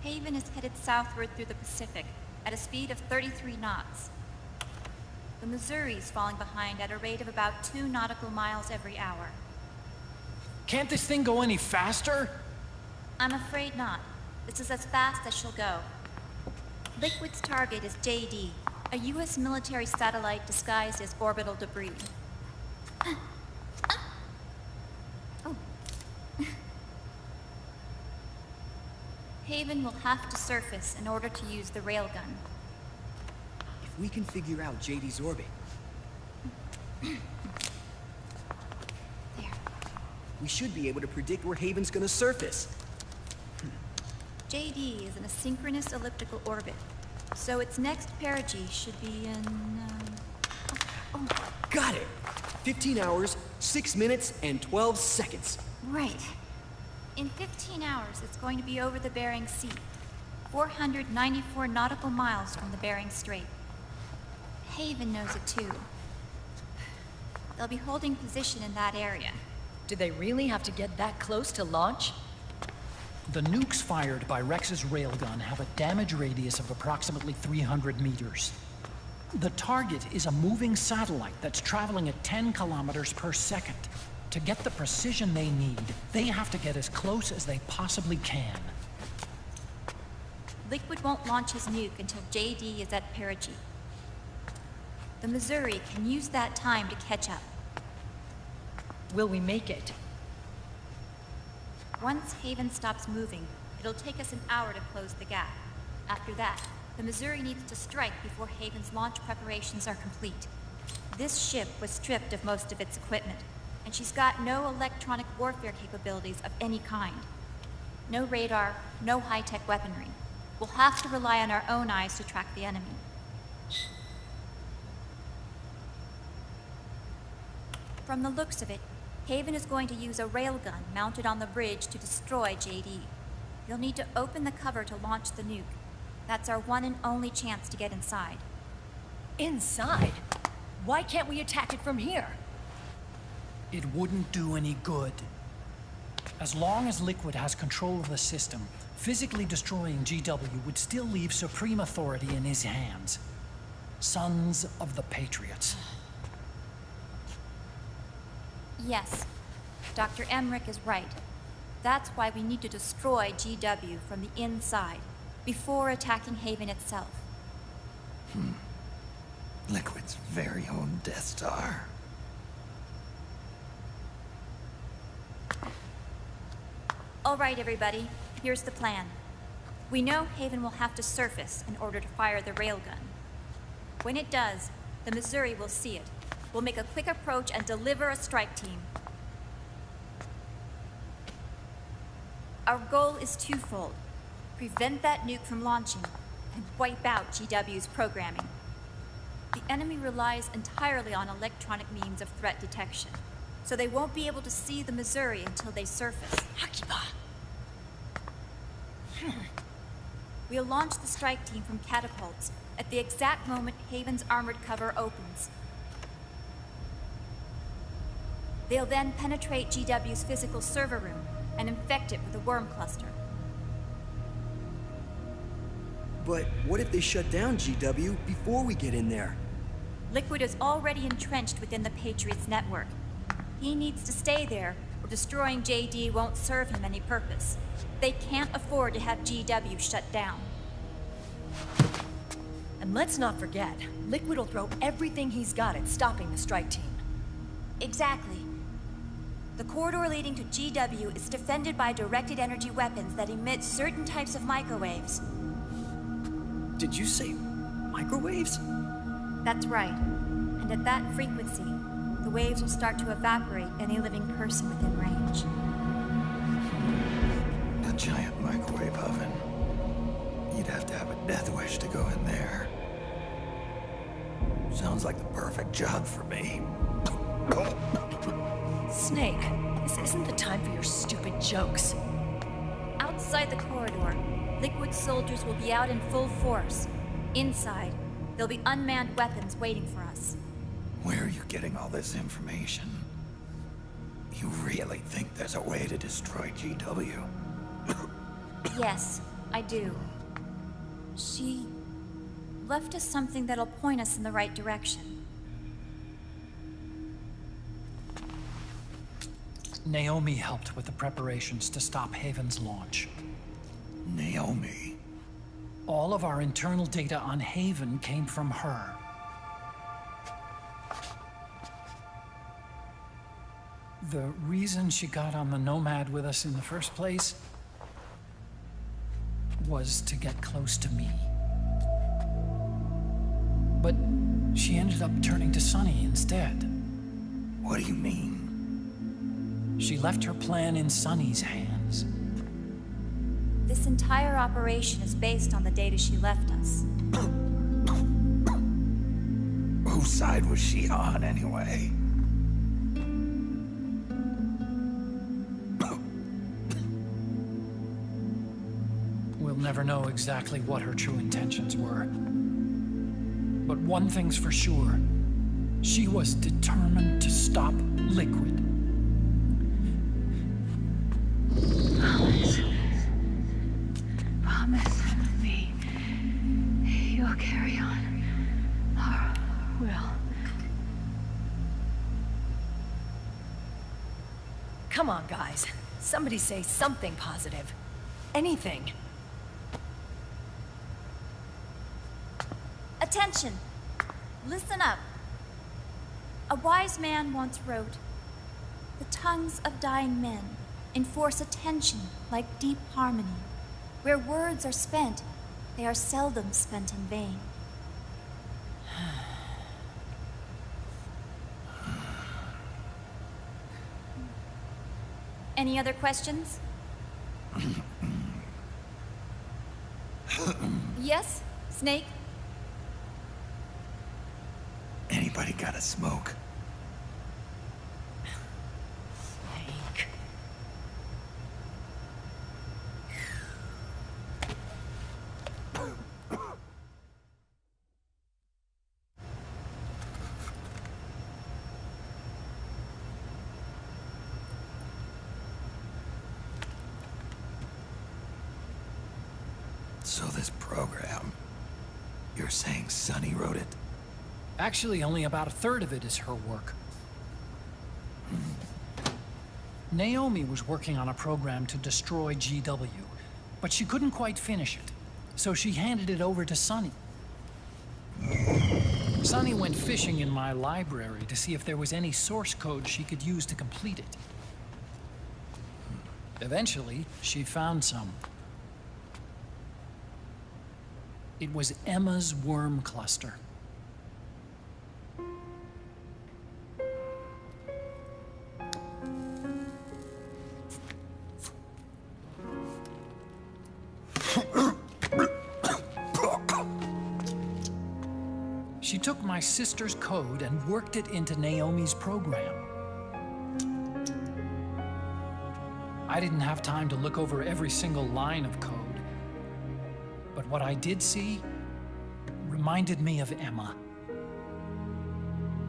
Haven is headed southward through the Pacific at a speed of 33 knots. The Missouri's falling behind at a rate of about 2 nautical miles every hour. Can't this thing go any faster? I'm afraid not. This is as fast as she'll go. Liquid's target is JD, a U.S. military satellite disguised as orbital debris. Oh. Haven will have to surface in order to use the railgun. If we can figure out JD's orbit, There. we should be able to predict where Haven's gonna surface. JD is in a synchronous elliptical orbit, so its next perigee should be in, Got it! 15 hours, 6 minutes, and 12 seconds. Right. In 15 hours, it's going to be over the Bering Sea, 494 nautical miles from the Bering Strait. Haven knows it too. They'll be holding position in that area. Do they really have to get that close to launch? The nukes fired by Rex's railgun have a damage radius of approximately 300 meters. The target is a moving satellite that's traveling at 10 kilometers per second. To get the precision they need, they have to get as close as they possibly can. Liquid won't launch his nuke until JD is at perigee. The Missouri can use that time to catch up. Will we make it? Once Haven stops moving, it'll take us an hour to close the gap. After that, the Missouri needs to strike before Haven's launch preparations are complete. This ship was stripped of most of its equipment, and she's got no electronic warfare capabilities of any kind. No radar, no high-tech weaponry. We'll have to rely on our own eyes to track the enemy. From the looks of it, Haven is going to use a railgun mounted on the bridge to destroy JD. You'll need to open the cover to launch the nuke. That's our one and only chance to get inside. Inside? Why can't we attack it from here? It wouldn't do any good. As long as Liquid has control of the system, physically destroying GW would still leave supreme authority in his hands. Sons of the Patriots. Yes, Dr. Emmerich is right. That's why we need to destroy GW from the inside, before attacking Haven itself. Liquid's very own Death Star. All right, everybody, here's the plan. We know Haven will have to surface in order to fire the railgun. When it does, the Missouri will see it. We'll make a quick approach and deliver a strike team. Our goal is twofold. Prevent that nuke from launching, and wipe out GW's programming. The enemy relies entirely on electronic means of threat detection, so they won't be able to see the Missouri until they surface. Akiba! We'll launch the strike team from catapults at the exact moment Haven's armored cover opens. They'll then penetrate GW's physical server room and infect it with a worm cluster. But what if they shut down GW before we get in there? Liquid is already entrenched within the Patriots network. He needs to stay there, or destroying JD won't serve him any purpose. They can't afford to have GW shut down. And let's not forget, Liquid will throw everything he's got at stopping the strike team. Exactly. The corridor leading to GW is defended by directed energy weapons that emit certain types of microwaves. Did you say microwaves? That's right. And at that frequency, the waves will start to evaporate any living person within range. A giant microwave oven. You'd have to have a death wish to go in there. Sounds like the perfect job for me. Snake, this isn't the time for your stupid jokes. Outside the corridor, Liquid soldiers will be out in full force. Inside, there'll be unmanned weapons waiting for us. Where are you getting all this information? You really think there's a way to destroy GW? Yes, I do. She left us something that'll point us in the right direction. Naomi helped with the preparations to stop Haven's launch. Naomi. All of our internal data on Haven came from her. The reason she got on the Nomad with us in the first place was to get close to me. But she ended up turning to Sunny instead. What do you mean? She left her plan in Sunny's hands. This entire operation is based on the data she left us. Whose side was she on, anyway? We'll never know exactly what her true intentions were. But one thing's for sure. She was determined to stop Liquid. Promise me you'll carry on. Or will. Come on, guys. Somebody say something positive. Anything. Attention! Listen up. A wise man once wrote, "The tongues of dying men enforce attention like deep harmony. Where words are spent, they are seldom spent in vain." Any other questions? Yes, Snake? Anybody got a smoke? Snake. So this program, you're saying Sunny wrote it? Actually, only about a third of it is her work. Naomi was working on a program to destroy GW, but she couldn't quite finish it, so she handed it over to Sunny. Sunny went fishing in my library to see if there was any source code she could use to complete it. Eventually, she found some. It was Emma's worm cluster. She took my sister's code and worked it into Naomi's program. I didn't have time to look over every single line of code, but what I did see reminded me of Emma.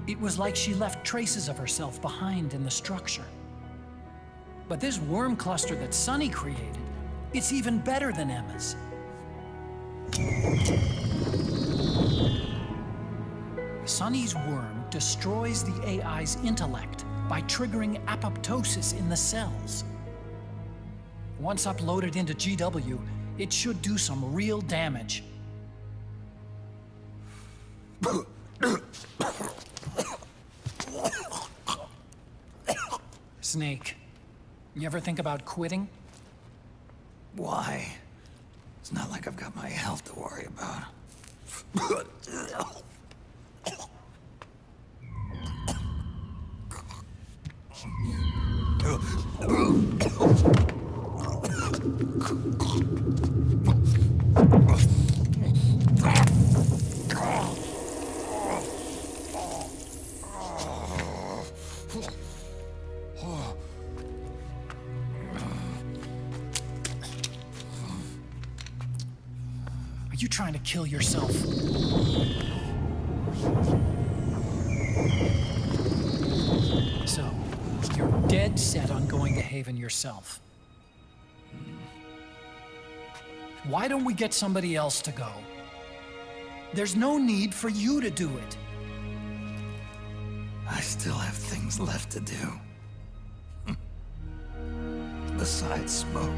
It was like she left traces of herself behind in the structure. But this worm cluster that Sunny created, it's even better than Emma's. Sunny's worm destroys the AI's intellect by triggering apoptosis in the cells. Once uploaded into GW, it should do some real damage. Snake, you ever think about quitting? Why? It's not like I've got my health to worry about. Are you trying to kill yourself? So, you're dead set on going to Haven yourself. Why don't we get somebody else to go? There's no need for you to do it. I still have things left to do. Besides smoke.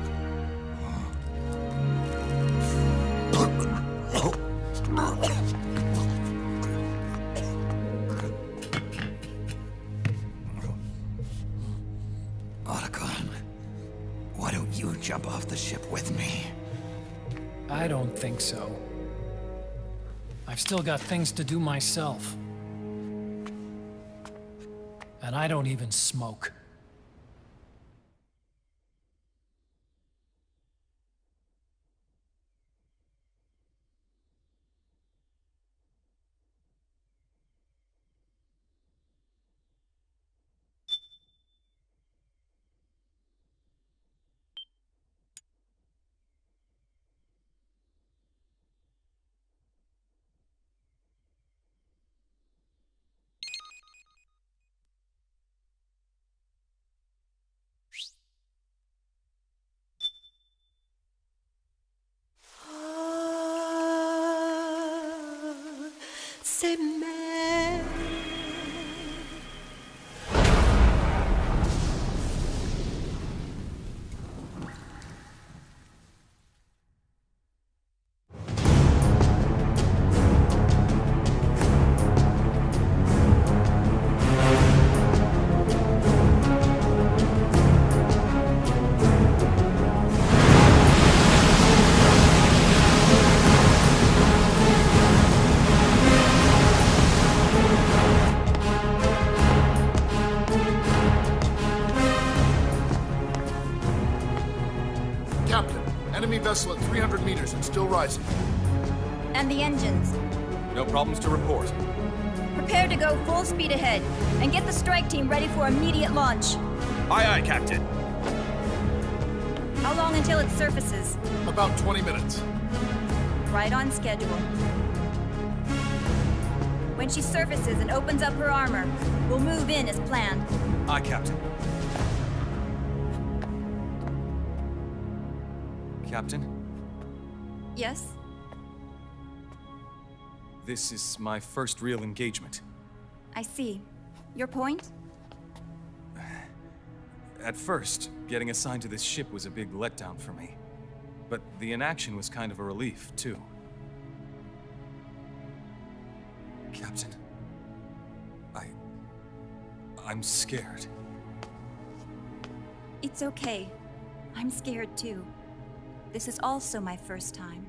Otacon, why don't you jump off the ship with me? I don't think so. I've still got things to do myself. And I don't even smoke. Captain, enemy vessel at 300 meters and still rising. And the engines. No problems to report. Prepare to go full speed ahead, and get the strike team ready for immediate launch. Aye, aye, Captain. How long until it surfaces? About 20 minutes. Right on schedule. When she surfaces and opens up her armor, we'll move in as planned. Aye, Captain. Captain, Yes? this is my first real engagement. I see. Your point? At first, getting assigned to this ship was a big letdown for me. But the inaction was kind of a relief, too. Captain, I'm scared. It's okay. I'm scared too. This is also my first time.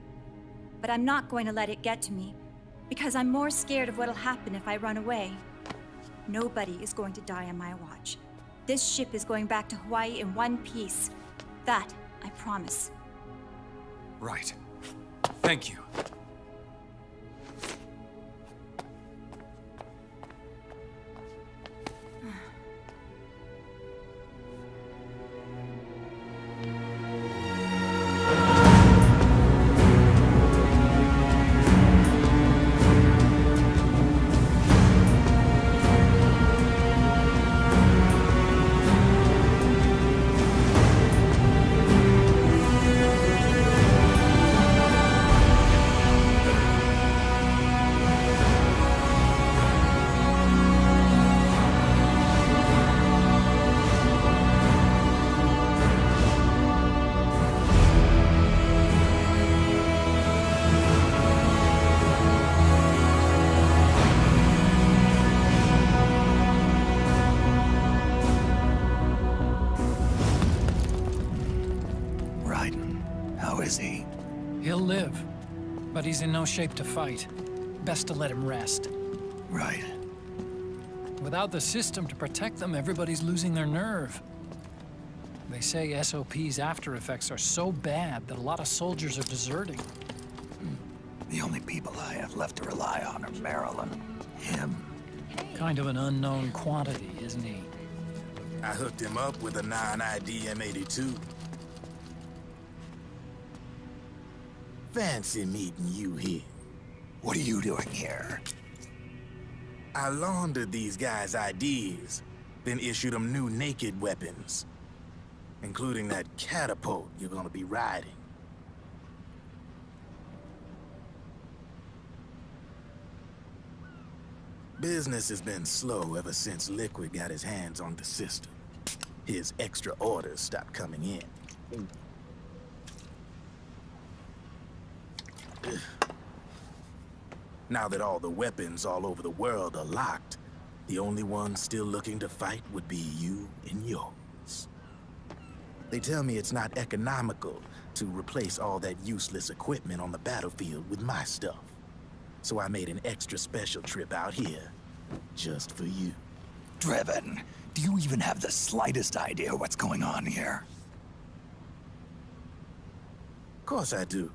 But I'm not going to let it get to me, because I'm more scared of what'll happen if I run away. Nobody is going to die on my watch. This ship is going back to Hawaii in one piece. That, I promise. Right. Thank you. How is he? He'll live, but he's in no shape to fight. Best to let him rest. Right. Without the system to protect them, everybody's losing their nerve. They say SOP's after effects are so bad that a lot of soldiers are deserting. The only people I have left to rely on are Marilyn, him. Kind of an unknown quantity, isn't he? I hooked him up with a non-ID M82. Fancy meeting you here. What are you doing here? I laundered these guys' IDs, then issued them new naked weapons, including that catapult you're gonna be riding. Business has been slow ever since Liquid got his hands on the system. His extra orders stopped coming in. Now that all the weapons all over the world are locked, the only ones still looking to fight would be you and yours. They tell me it's not economical to replace all that useless equipment on the battlefield with my stuff. So I made an extra special trip out here, just for you. Driven, do you even have the slightest idea what's going on here? Of course I do.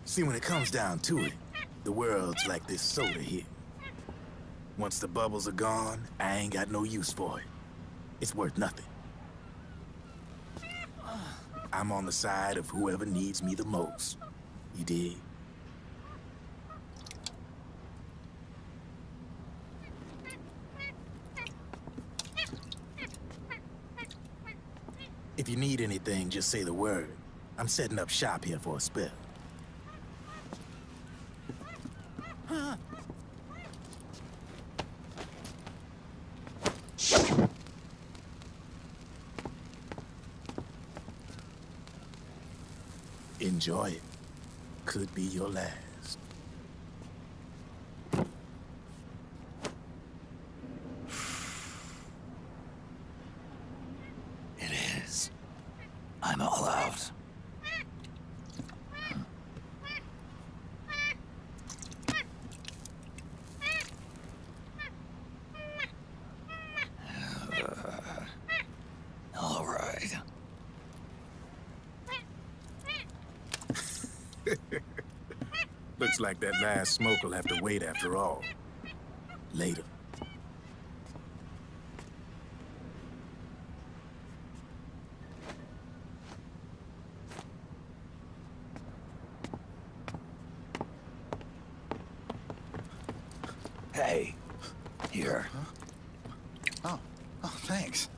See, when it comes down to it, the world's like this soda here. Once the bubbles are gone, I ain't got no use for it. It's worth nothing. I'm on the side of whoever needs me the most. You dig? If you need anything, just say the word. I'm setting up shop here for a spell. Enjoy it. Could be your last. It is. I'm all out. All right. Looks like that last smoke will have to wait after all. Later. Hey, here. Oh, thanks.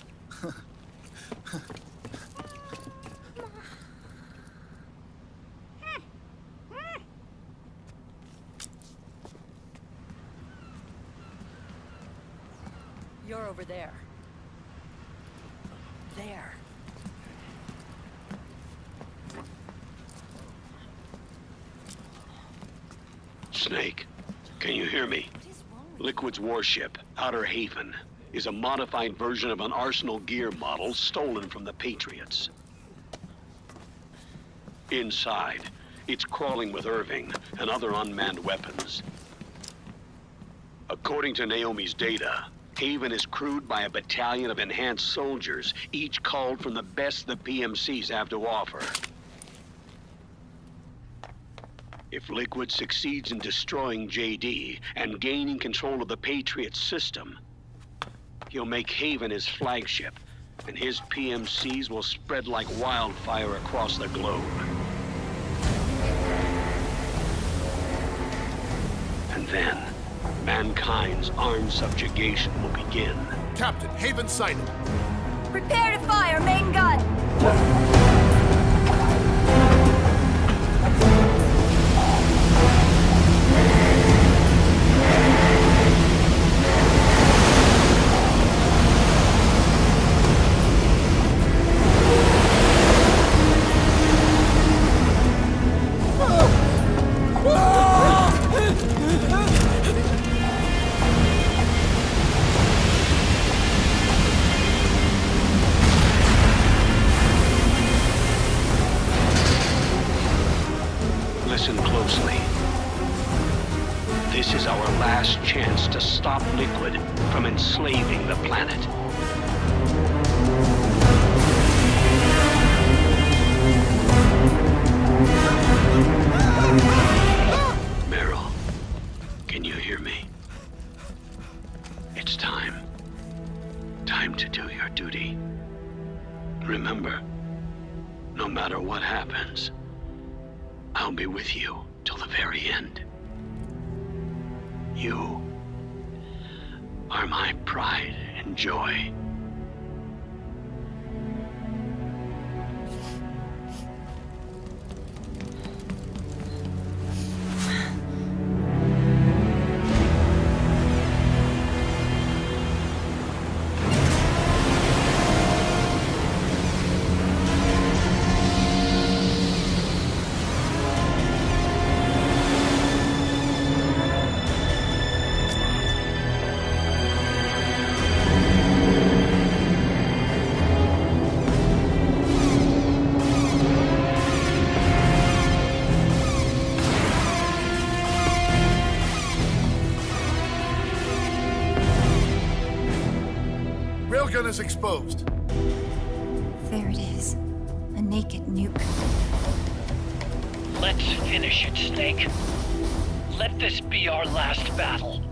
You're over there. There. Snake, can you hear me? Liquid's warship, Outer Haven, is a modified version of an Arsenal gear model stolen from the Patriots. Inside, it's crawling with Irving and other unmanned weapons. According to Naomi's data, Haven is crewed by a battalion of enhanced soldiers, each culled from the best the PMCs have to offer. If Liquid succeeds in destroying JD and gaining control of the Patriot system, he'll make Haven his flagship, and his PMCs will spread like wildfire across the globe. And then, mankind's armed subjugation will begin. Captain, Haven sighted. Prepare to fire, main gun! Listen closely. This is our last chance to stop Liquid from enslaving the planet. Meryl, can you hear me? It's time. Time to do your duty. Remember, no matter what happens, I'll be with you till the very end. You are my pride and joy. Railgun is exposed. There it is. A naked nuke. Let's finish it, Snake. Let this be our last battle.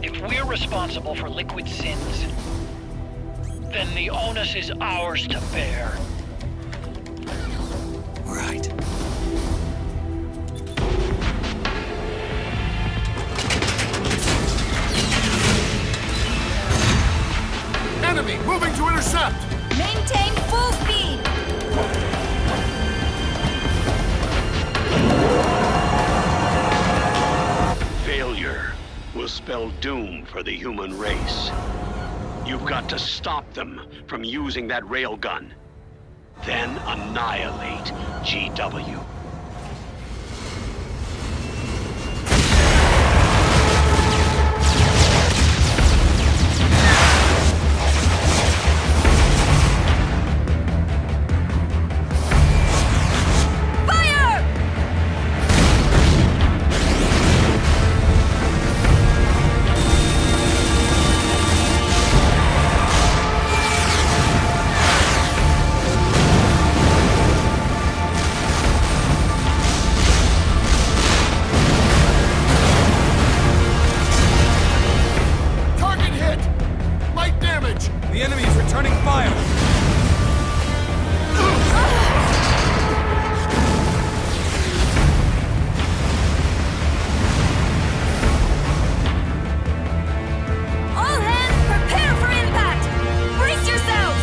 If we're responsible for Liquid's sins, then the onus is ours to bear. Right. Enemy moving to intercept! Maintain full speed! Failure will spell doom for the human race. You've got to stop them from using that railgun. Then annihilate GW. The enemy is returning fire! All hands, prepare for impact! Brace yourselves!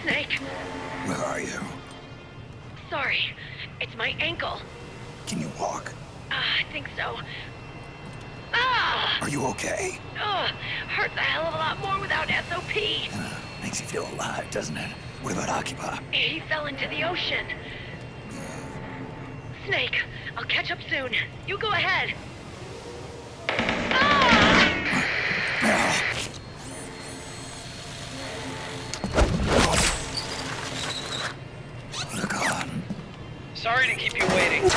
Snake, Where are you? sorry. It's my ankle. Can you walk? I think so. Ah! Are you okay? Hurts a hell of a lot more without SOP. Makes you feel alive, doesn't it? What about Occupy? He fell into the ocean. Snake, I'll catch up soon. You go ahead. They're gone. Sorry to keep you waiting.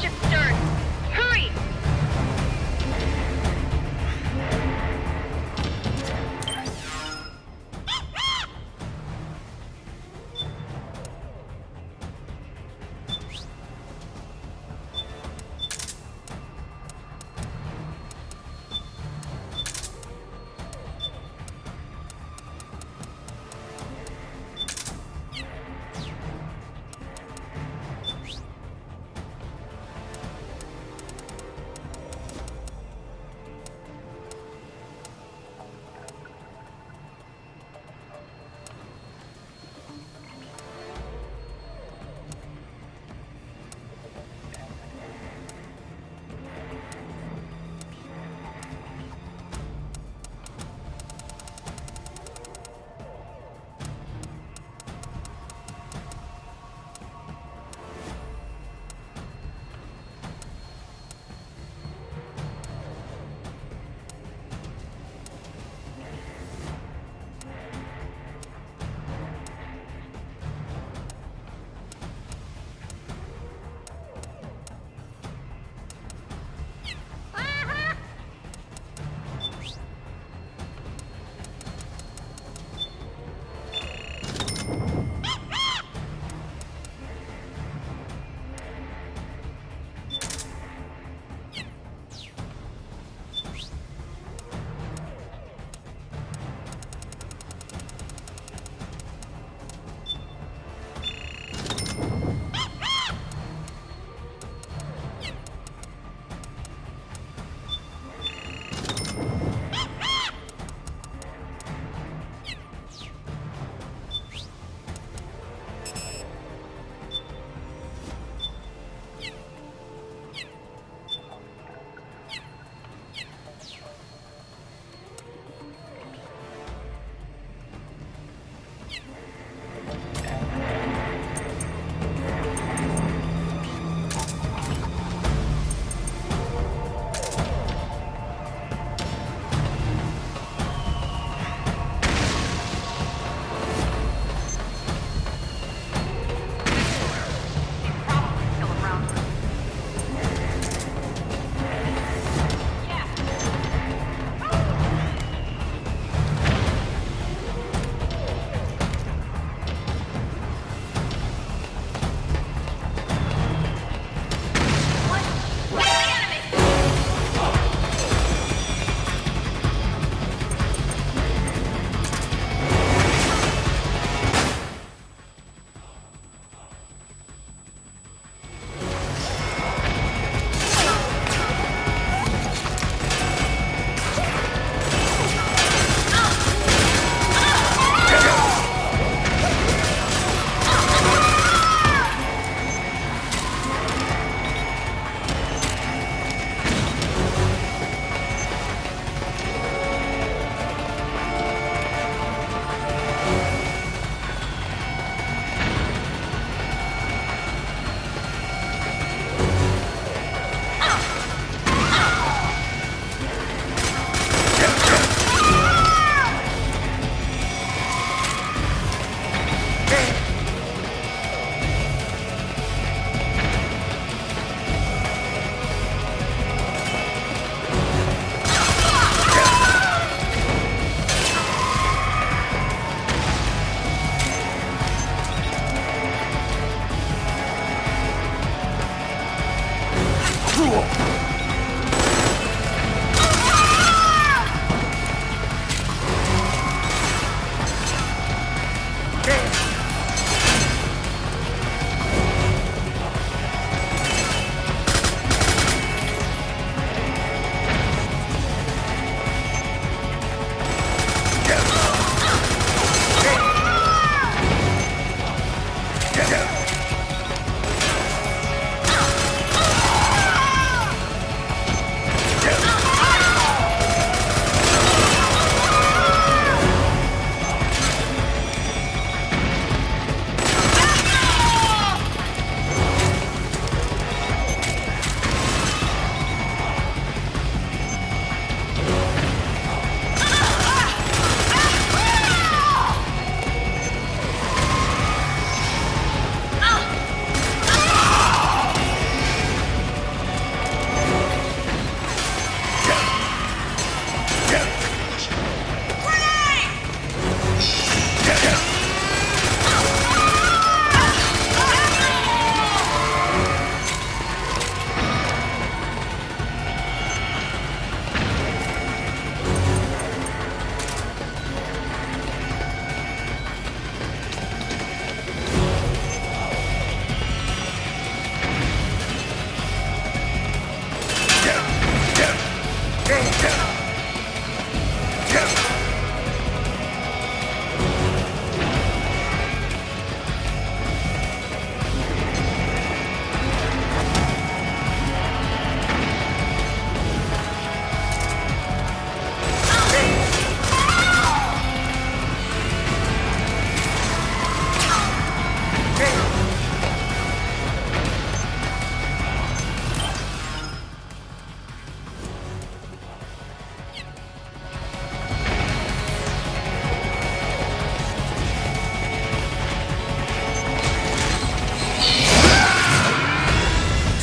ship's stern. Hurry!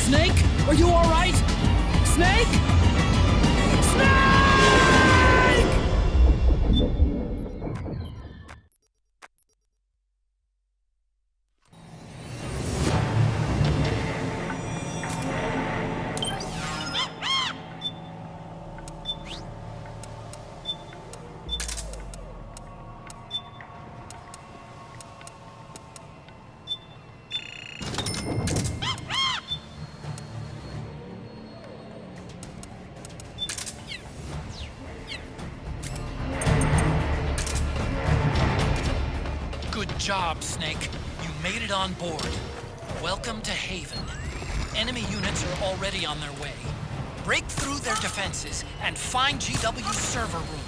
Snake, are you all right? Snake? Snake! Good job, Snake. You made it on board. Welcome to Haven. Enemy units are already on their way. Break through their defenses and find GW's server room.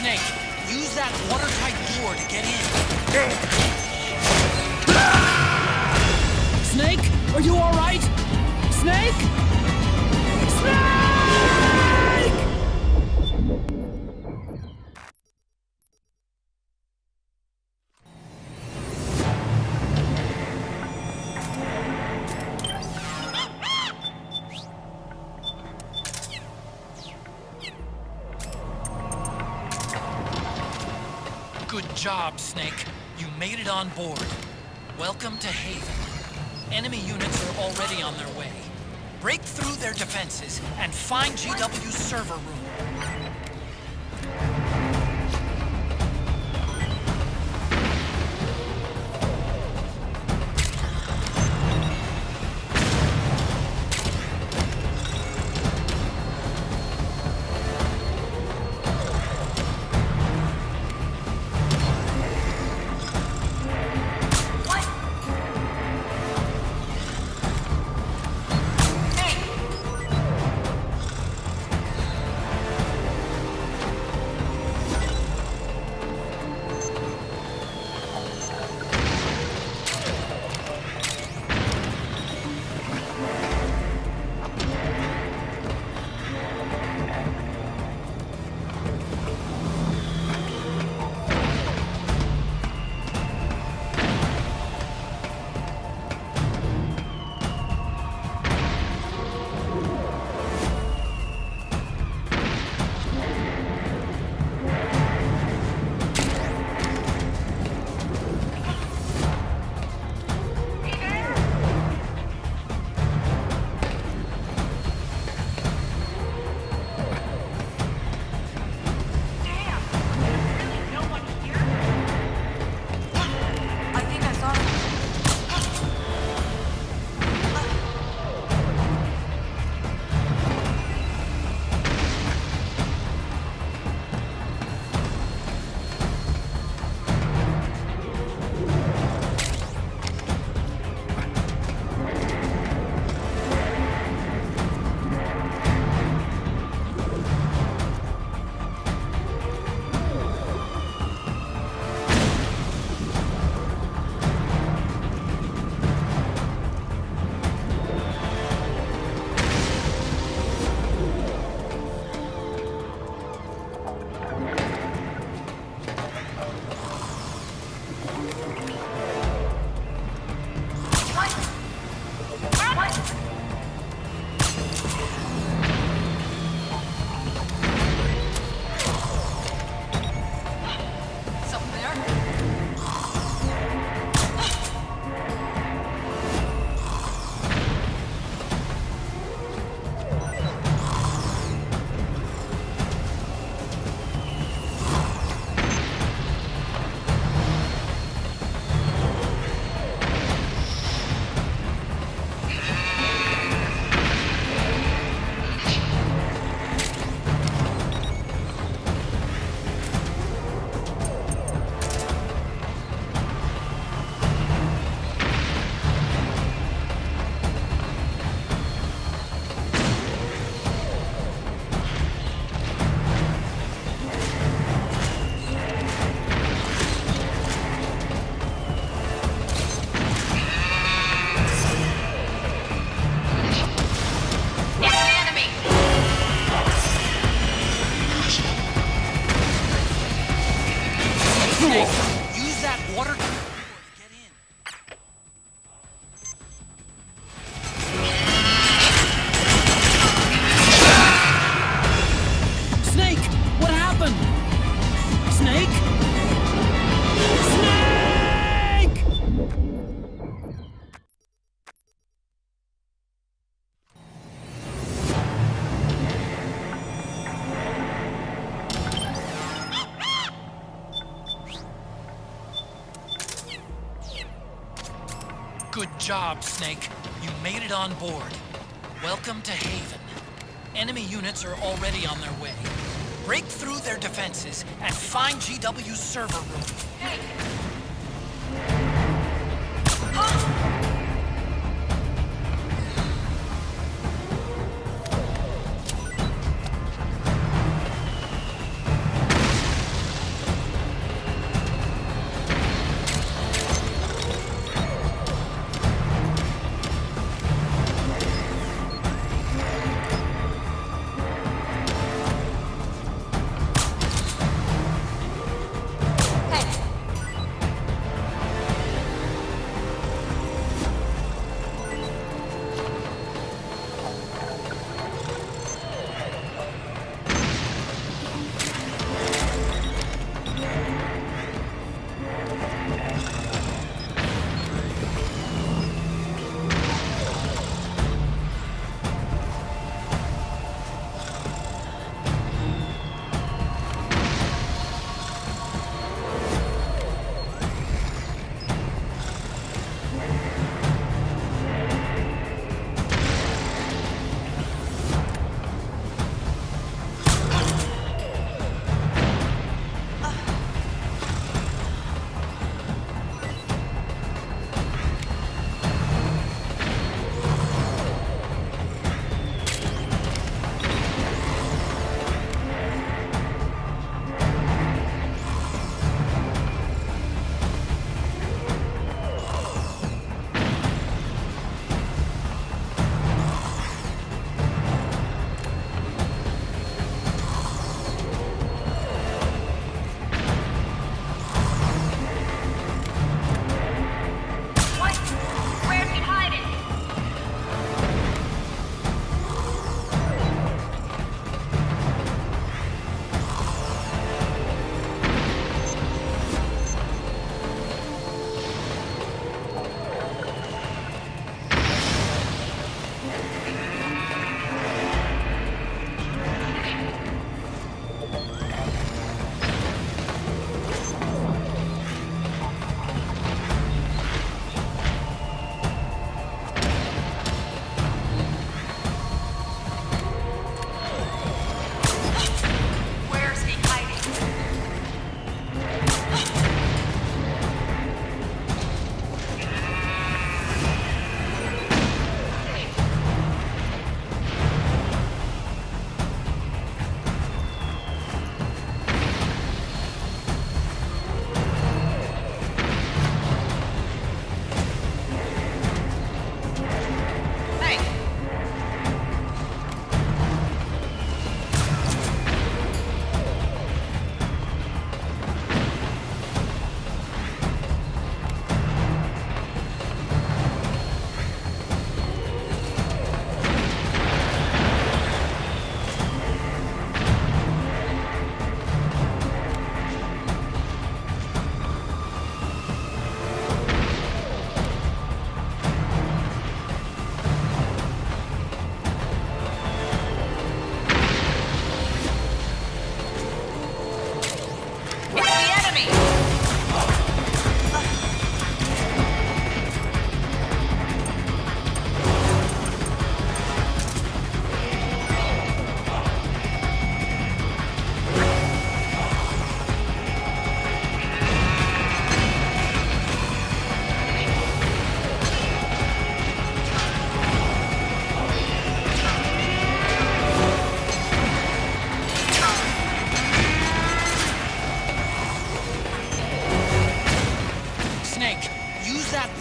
Snake, use that watertight door to get in. Snake, are you all right? Snake? Snake! Good job, Snake. You made it on board. Welcome to Haven. Enemy units are already on their way. Break through their defenses and find GW's server room. Snake, use that water to get in. Snake, what happened? Snake? Snake! Good job, Snake. You made it on board. Welcome to Haven. Enemy units are already on their way. Break through their defenses and find GW's server room.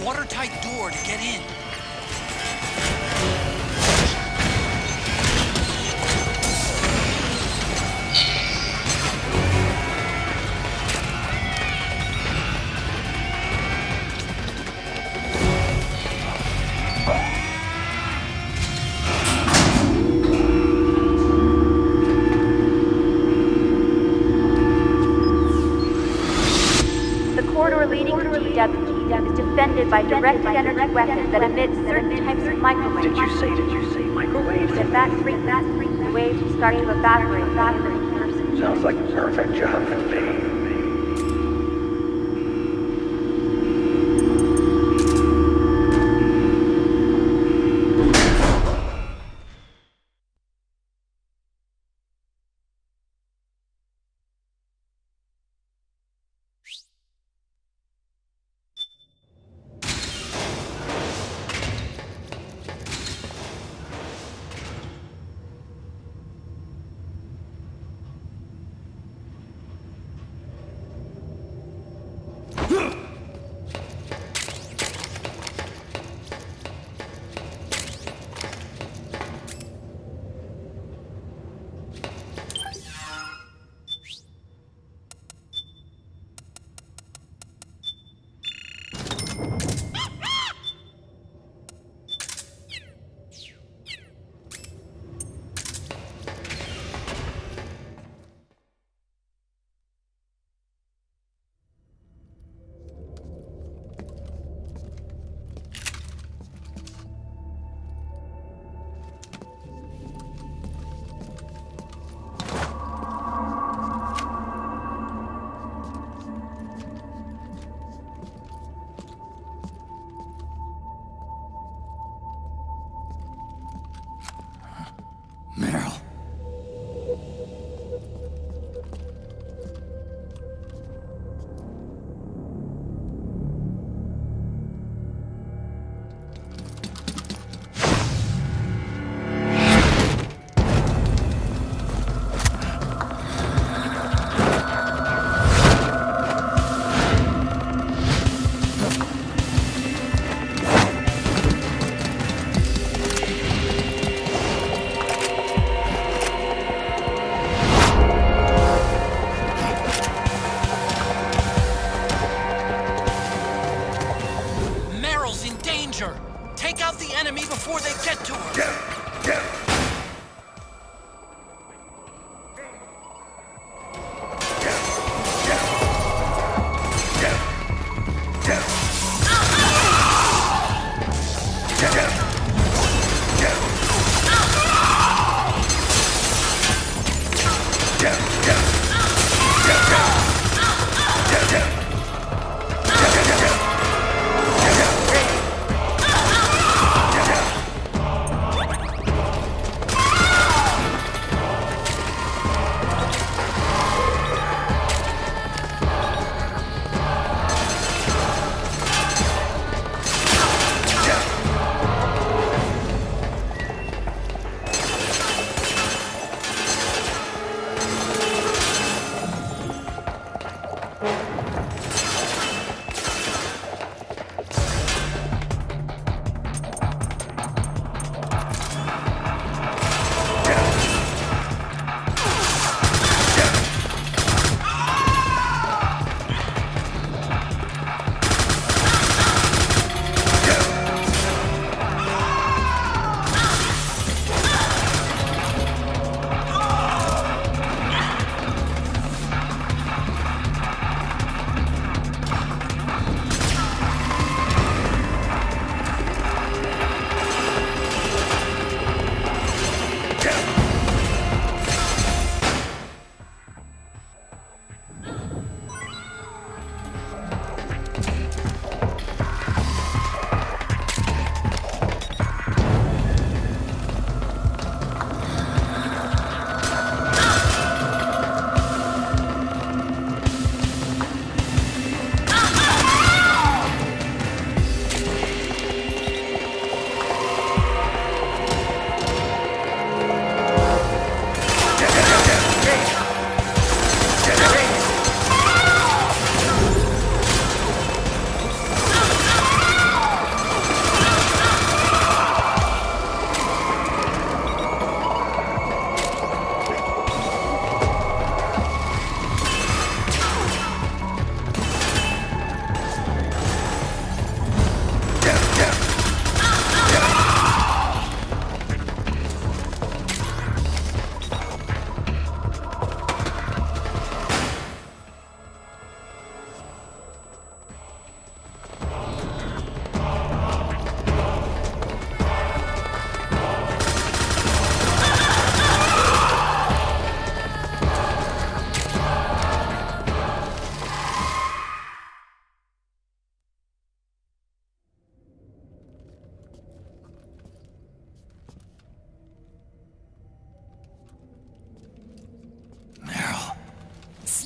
watertight door to get in. The corridor leading to GW is defended by directed energy weapons that emit certain types of microwaves. Did you say microwaves? If that freaks, the waves will start to evaporate faster than person. Sounds like a perfect job for me.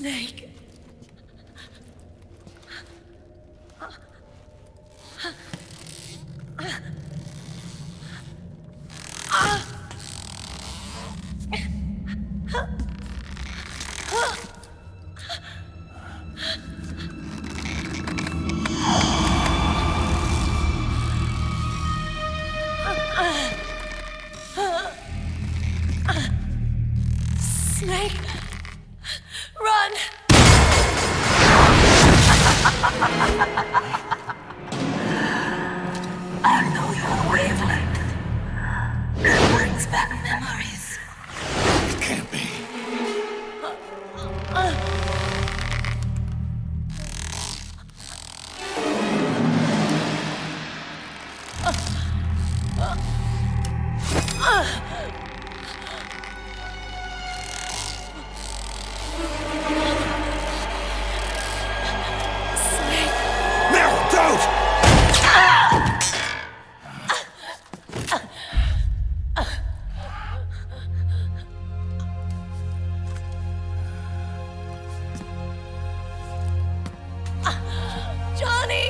Snake. Snake, run! I know your wavelength. It brings back memories. It can't be. Meryl, don't! Johnny!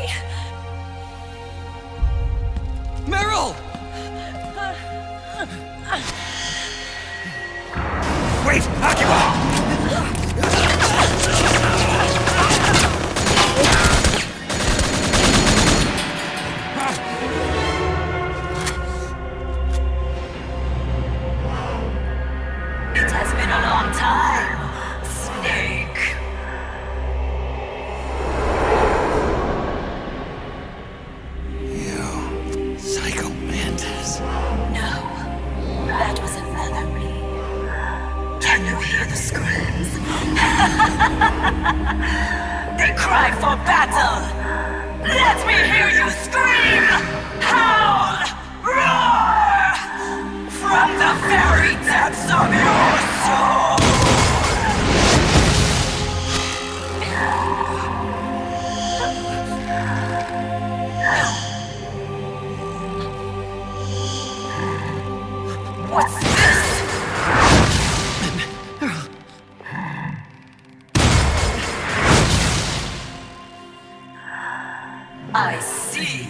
Meryl! Wait, Akiba! It has been a long time, Snake. You psycho mantis. No, that was another me. Can you hear the screams? They cry for battle. Let me hear you scream! Howl! Roar! From the very depths of your soul! What's this? I see.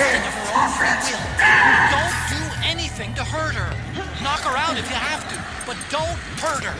acting of her own free will. Don't do anything to hurt her. Knock her out if you have to, but don't hurt her.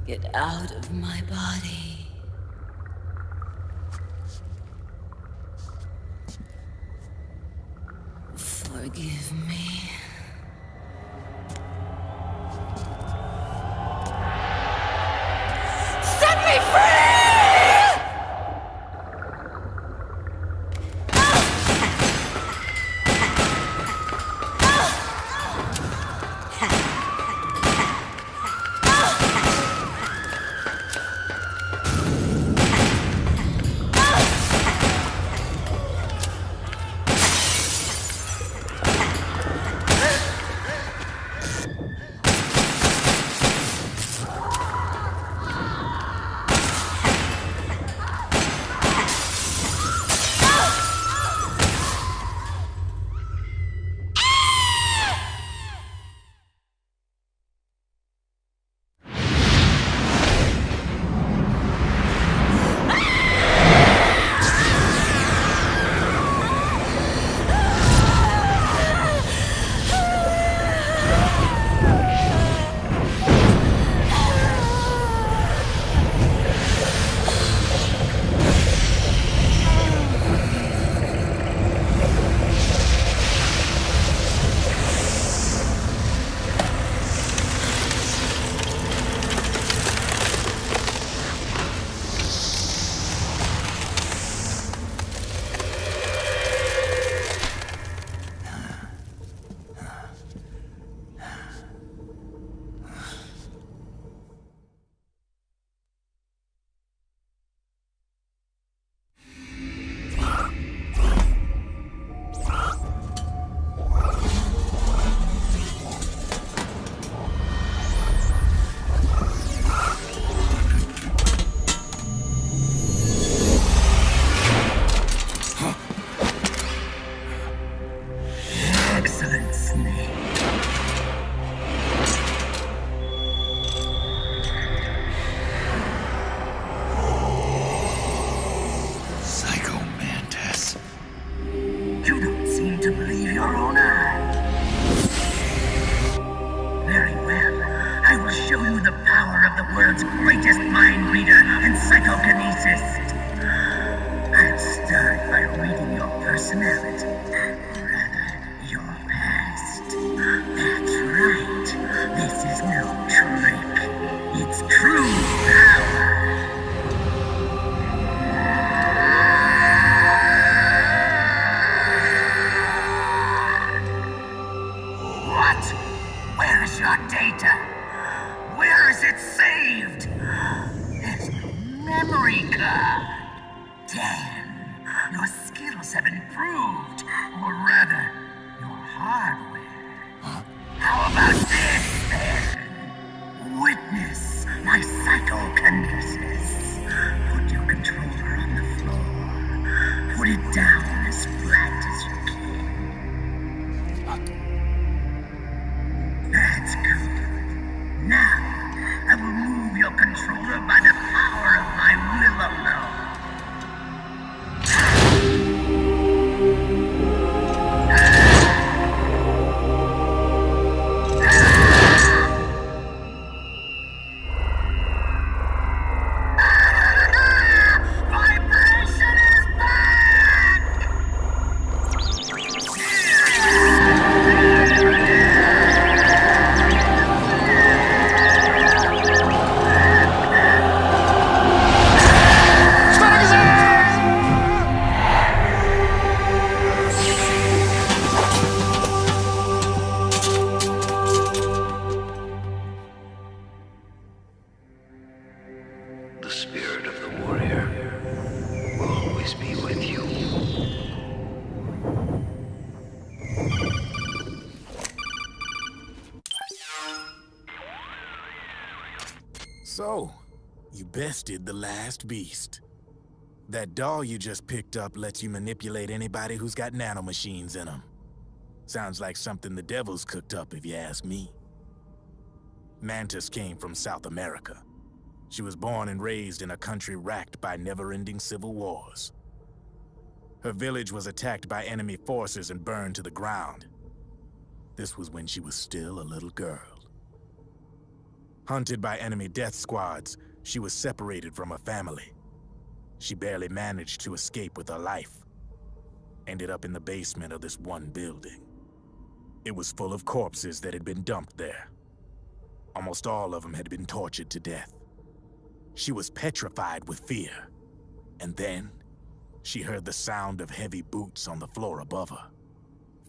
Get out of my body. Forgive me. Set me free! So, you bested the last beast. That doll you just picked up lets you manipulate anybody who's got nanomachines in them. Sounds like something the devil's cooked up, if you ask me. Mantis came from South America. She was born and raised in a country racked by never-ending civil wars. Her village was attacked by enemy forces and burned to the ground. This was when she was still a little girl. Hunted by enemy death squads, she was separated from her family. She barely managed to escape with her life. Ended up in the basement of this one building. It was full of corpses that had been dumped there. Almost all of them had been tortured to death. She was petrified with fear. And then, she heard the sound of heavy boots on the floor above her,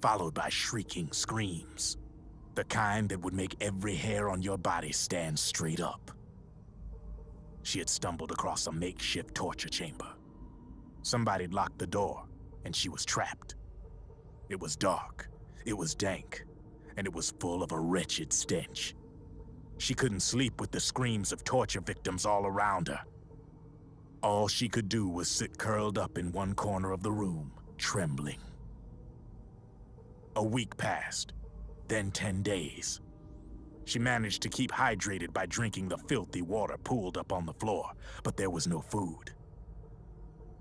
followed by shrieking screams. The kind that would make every hair on your body stand straight up. She had stumbled across a makeshift torture chamber. Somebody'd locked the door, and she was trapped. It was dark, it was dank, and it was full of a wretched stench. She couldn't sleep with the screams of torture victims all around her. All she could do was sit curled up in one corner of the room, trembling. A week passed, then 10 days. She managed to keep hydrated by drinking the filthy water pooled up on the floor, but there was no food.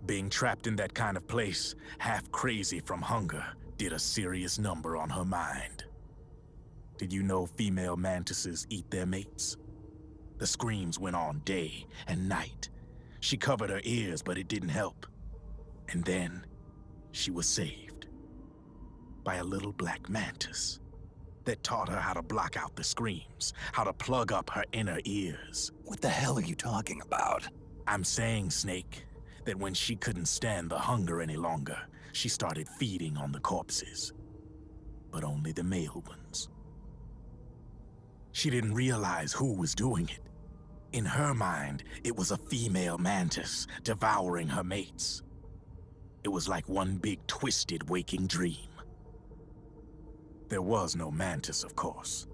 Being trapped in that kind of place, half crazy from hunger, did a serious number on her mind. Did you know female mantises eat their mates? The screams went on day and night. She covered her ears, but it didn't help. And then, she was saved. By a little black mantis that taught her how to block out the screams, how to plug up her inner ears. What the hell are you talking about? I'm saying, Snake, that when she couldn't stand the hunger any longer, she started feeding on the corpses. But only the male ones. She didn't realize who was doing it. In her mind, it was a female mantis devouring her mates. It was like one big twisted waking dream. There was no mantis, of course.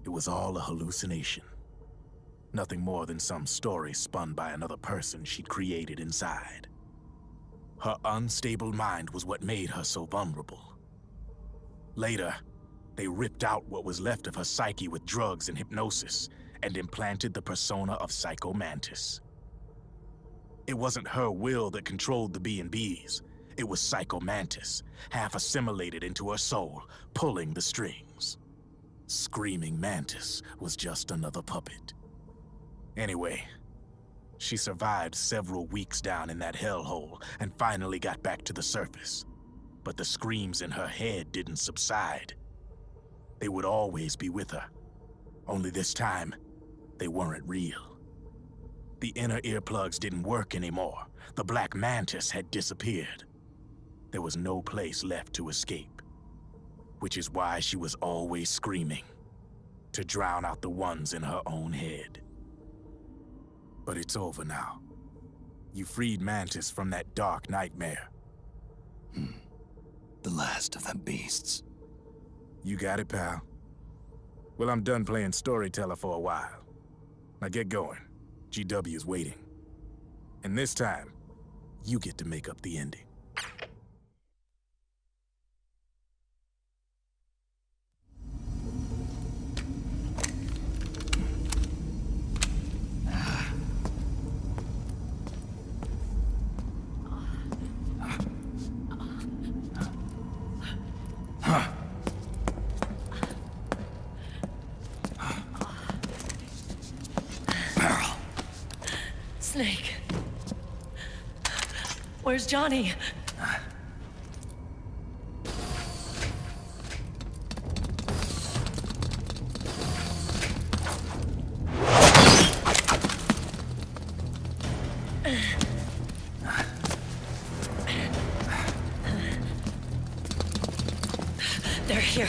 It was all a hallucination. Nothing more than some story spun by another person she'd created inside. Her unstable mind was what made her so vulnerable. Later, they ripped out what was left of her psyche with drugs and hypnosis and implanted the persona of Psycho Mantis. It wasn't her will that controlled the B&Bs. It was Psycho Mantis, half assimilated into her soul, pulling the strings. Screaming Mantis was just another puppet. Anyway, she survived several weeks down in that hellhole and finally got back to the surface. But the screams in her head didn't subside. They would always be with her. Only this time, they weren't real. The inner earplugs didn't work anymore. The Black Mantis had disappeared. There was no place left to escape. Which is why she was always screaming, to drown out the ones in her own head. But it's over now. You freed Mantis from that dark nightmare. The last of them beasts. You got it, pal. Well, I'm done playing storyteller for a while. Now get going. GW's waiting. And this time, you get to make up the ending. Snake. Where's Johnny? They're here.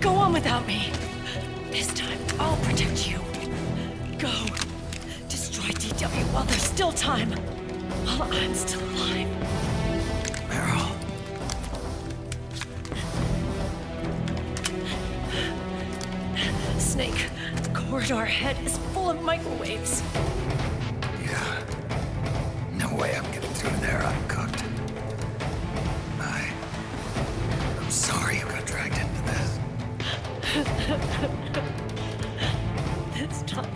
Go on without me. This time, I'll protect you. Go. Destroy DW while there's still time. While I'm still alive. Meryl. Snake, the corridor ahead is full of microwaves. Yeah. No way I'm getting through there uncooked. I'm sorry you got dragged into this. This time,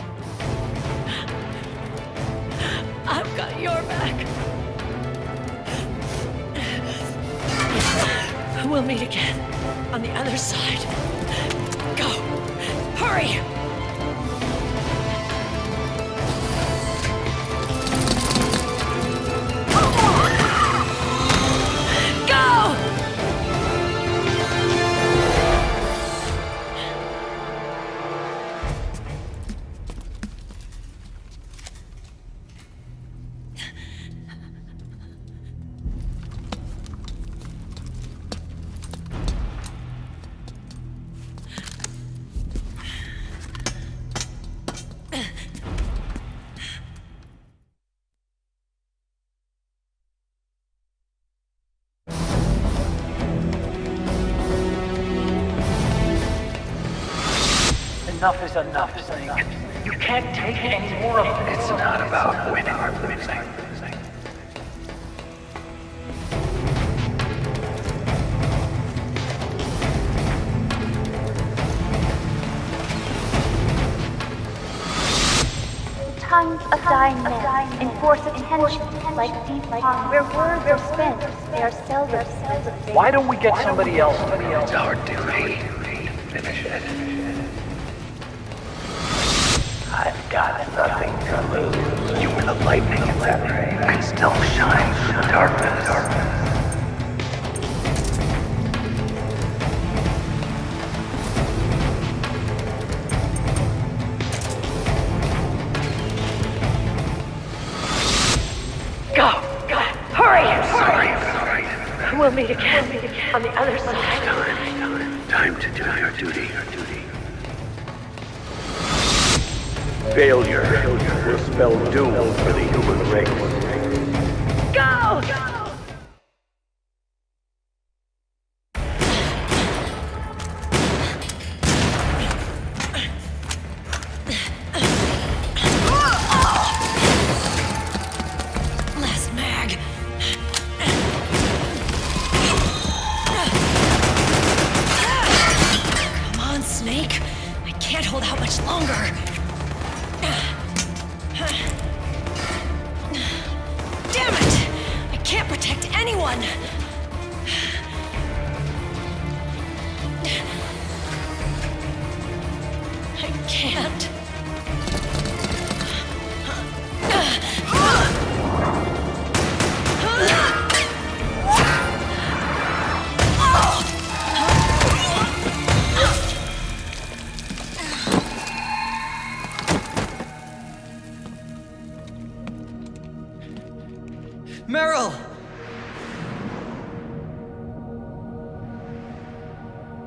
We'll meet again on the other side. Go! Hurry! Go! Enough is enough, Snake. You can't take any more of this. It's not about winning or losing. The tongues of dying men enforce attention like deep pond where words are spent. They are seldom. Why don't we get somebody else? It's our duty to finish it. I've got nothing to lose. You were the lightning in that ray. I still shine through the darkness. Go! Hurry! We'll meet again on the other side. Time to do your duty. Failure will spell doom for the human race. Go! Last mag. Come on, Snake. I can't hold out much longer. Damn it! I can't protect anyone! I can't. Meryl!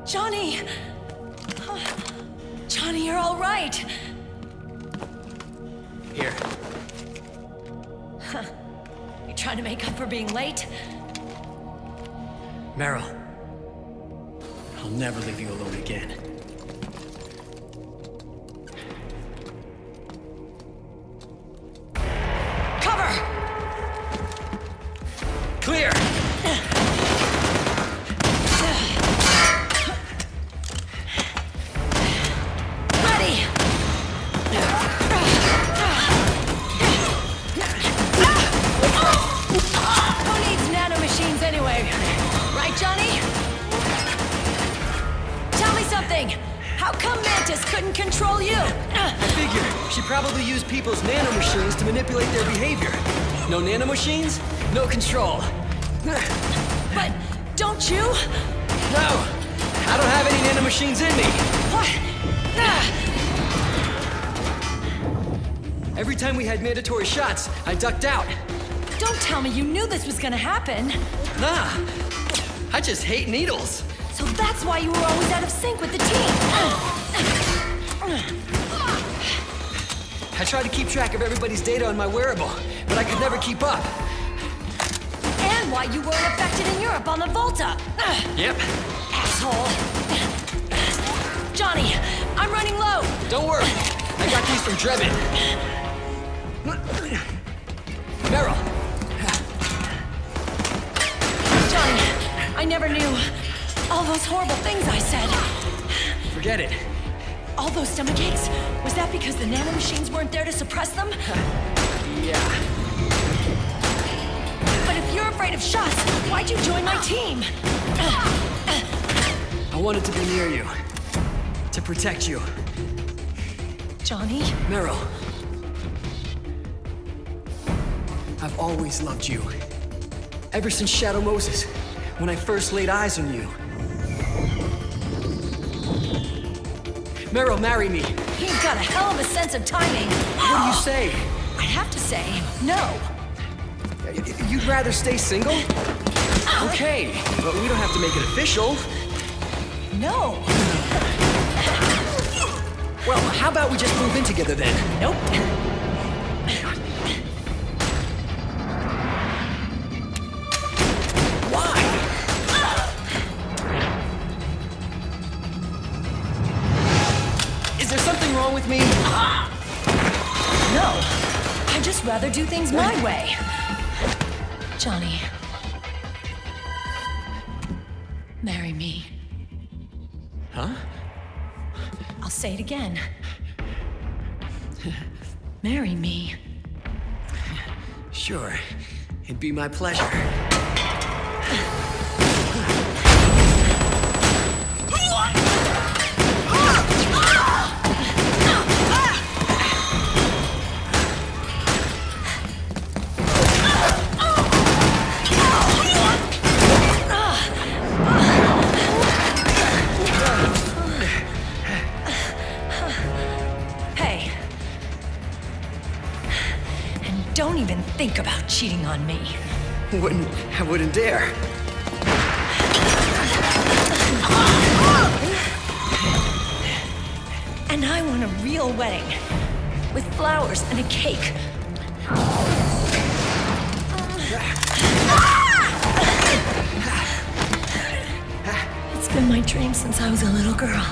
Johnny! Johnny, you're all right. Here. You trying to make up for being late? Meryl. I'll never leave you alone again. Cover! Clear! Ready! Who needs nanomachines anyway? Right, Johnny? Tell me something! How come Mantis couldn't control you? I figure she probably used people's nanomachines to manipulate their behavior. No nanomachines, no control. But don't you? No! I don't have any nanomachines in me! What? Every time we had mandatory shots, I ducked out. Don't tell me you knew this was gonna happen. Nah, I just hate needles. So that's why you were always out of sync with the team. I tried to keep track of everybody's data on my wearable, but I could never keep up. And why you weren't affected in Europe on the Volta. Yep. Asshole. Johnny, I'm running low. Don't worry, I got these from Drebin. Meryl. Johnny, I never knew all those horrible things I said. Forget it. All those stomach aches? Was that because the nanomachines weren't there to suppress them? Yeah. But if If you're afraid of shots, why'd you join my team? I wanted to be near you. To protect you. Johnny? Meryl. I've always loved you. Ever since Shadow Moses, when I first laid eyes on you. Meryl, marry me. He's got a hell of a sense of timing. What do you say? I have to say, no. You'd rather stay single? Okay, but we don't have to make it official. No. Well, how about we just move in together then? Nope. Is there something wrong with me? No. I'd just rather do things my way. Johnny. Marry me. Huh? I'll say it again. Marry me. Sure. It'd be my pleasure. Don't even think about cheating on me. I wouldn't dare. And I want a real wedding. With flowers and a cake. It's been my dream since I was a little girl.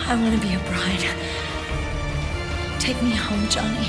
I want to be a bride. Take me home, Johnny.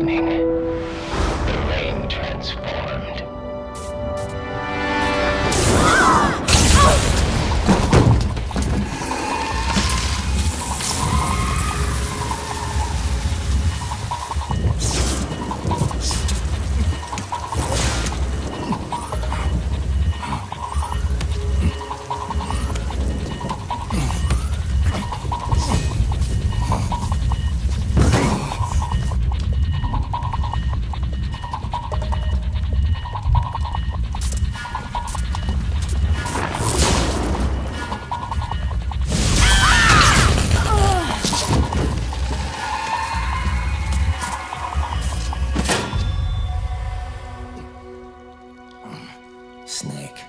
lightning. The rain transformed. Snake,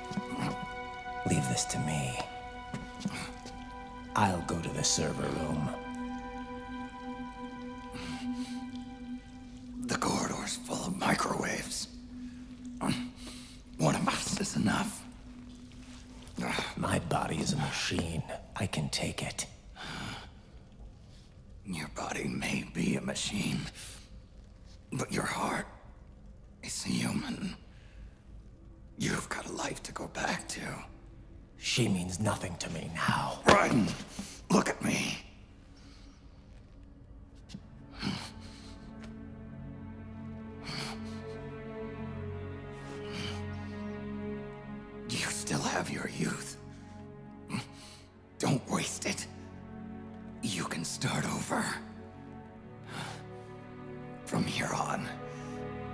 leave this to me. I'll go to the server room. The corridor's full of microwaves. One of us is enough. My body is a machine. I can take it. Your body may be a machine, but your heart is human. You've got a life to go back to. She means nothing to me now. Raiden, look at me. You still have your youth. Don't waste it. You can start over. From here on,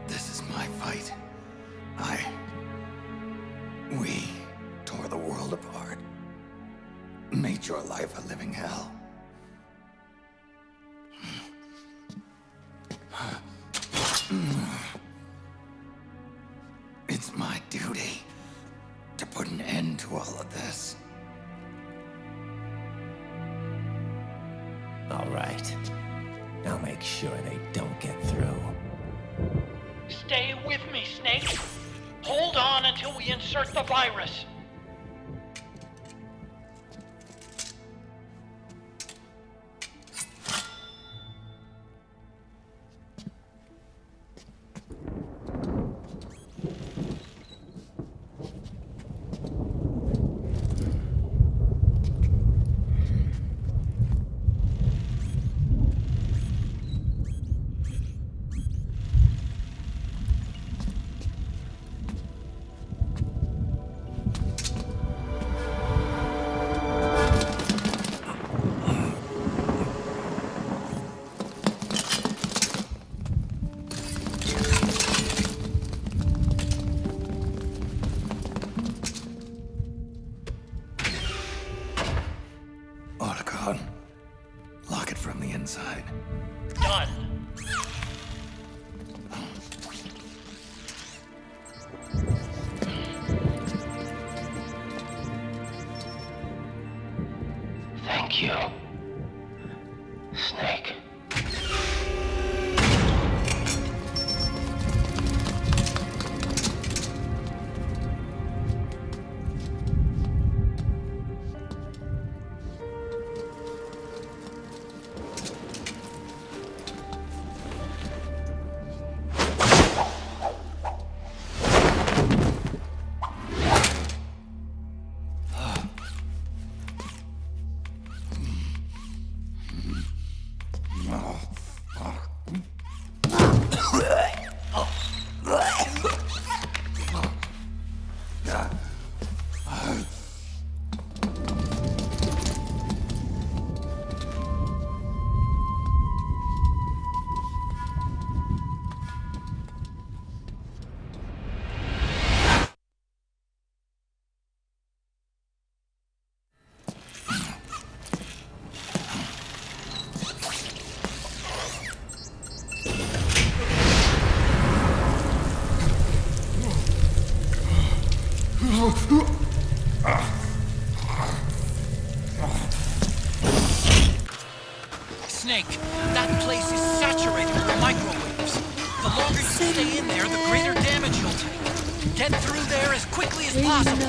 this is my fight. We tore the world apart. Made your life a living hell. It's my duty to put an end to all of this. All right. I'll make sure they don't get through. Stay with me, Snake. Hold on until we insert the virus. Otacon, lock it from the inside. Done. Thank you, Snake. Snake, that place is saturated with microwaves. The longer you stay in there, the greater damage you'll take. Get through there as quickly as possible.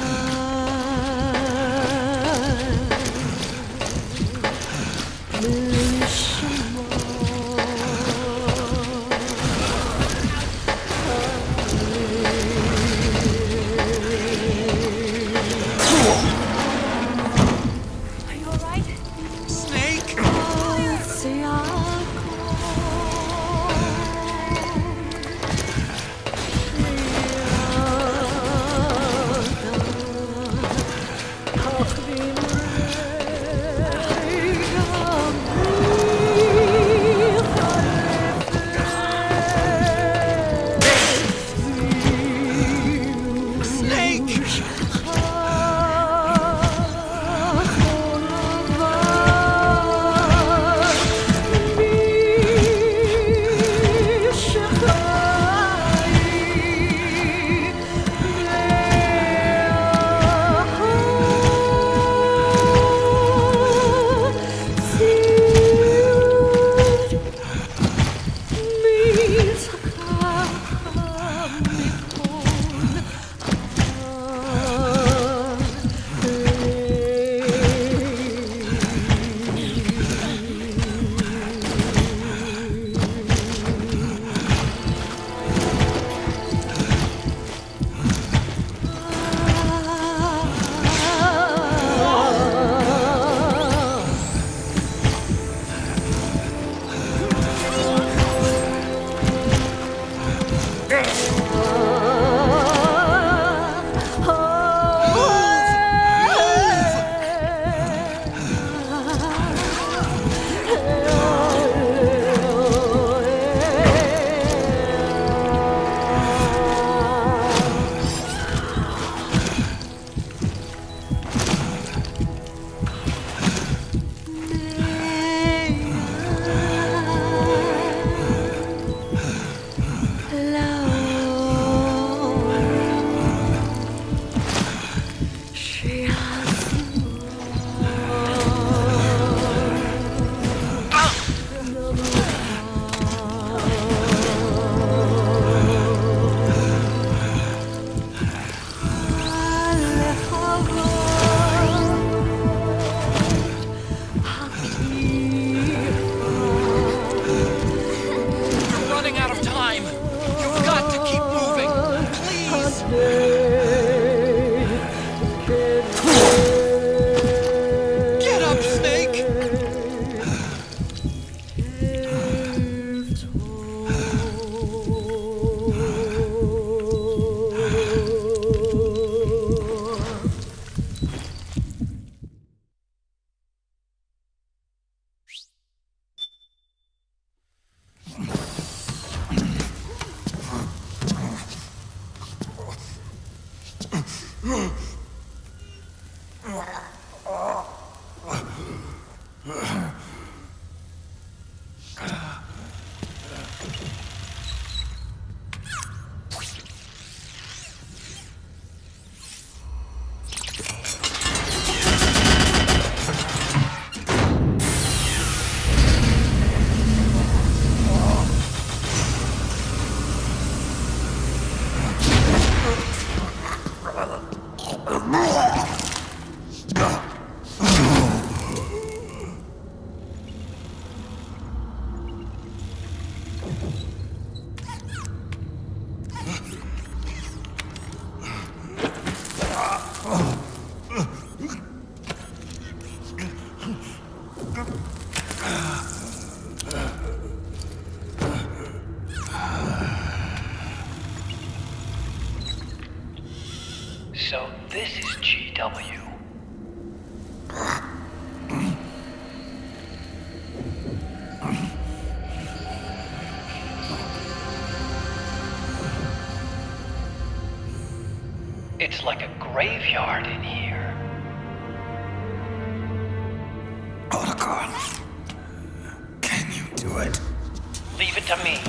So this is GW. It's like a graveyard in here. Otacon, can you do it? Leave it to me.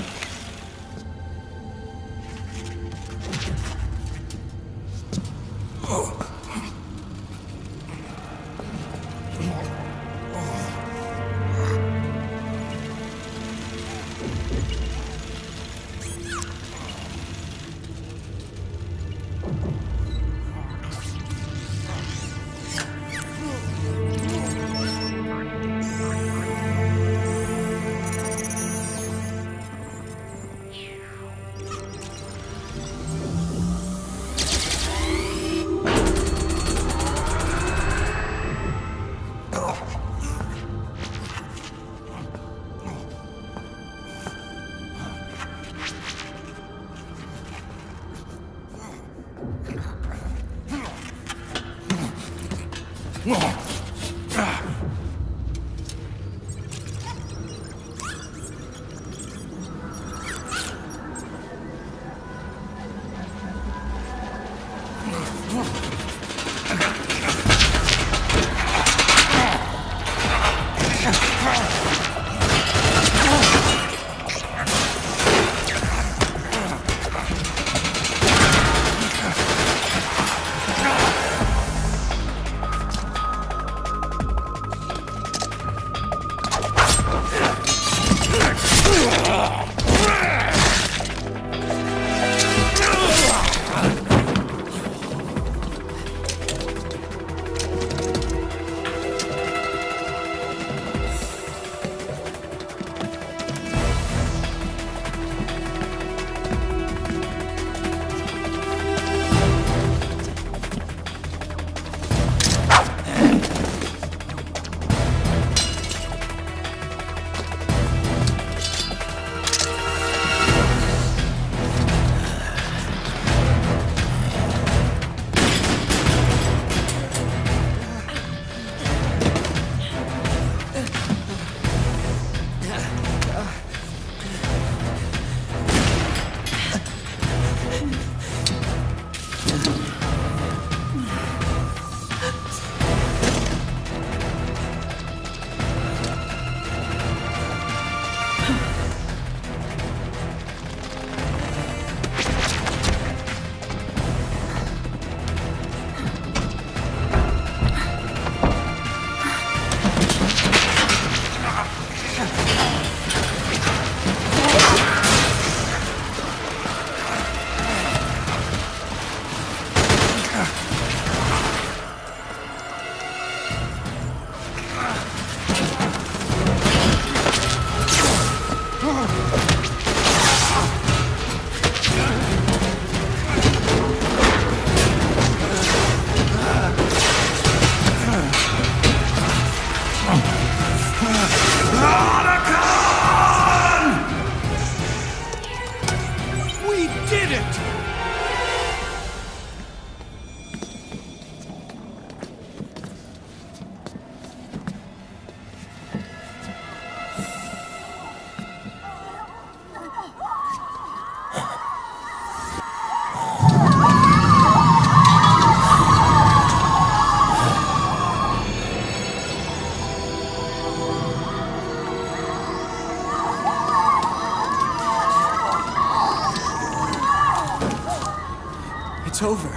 It's over.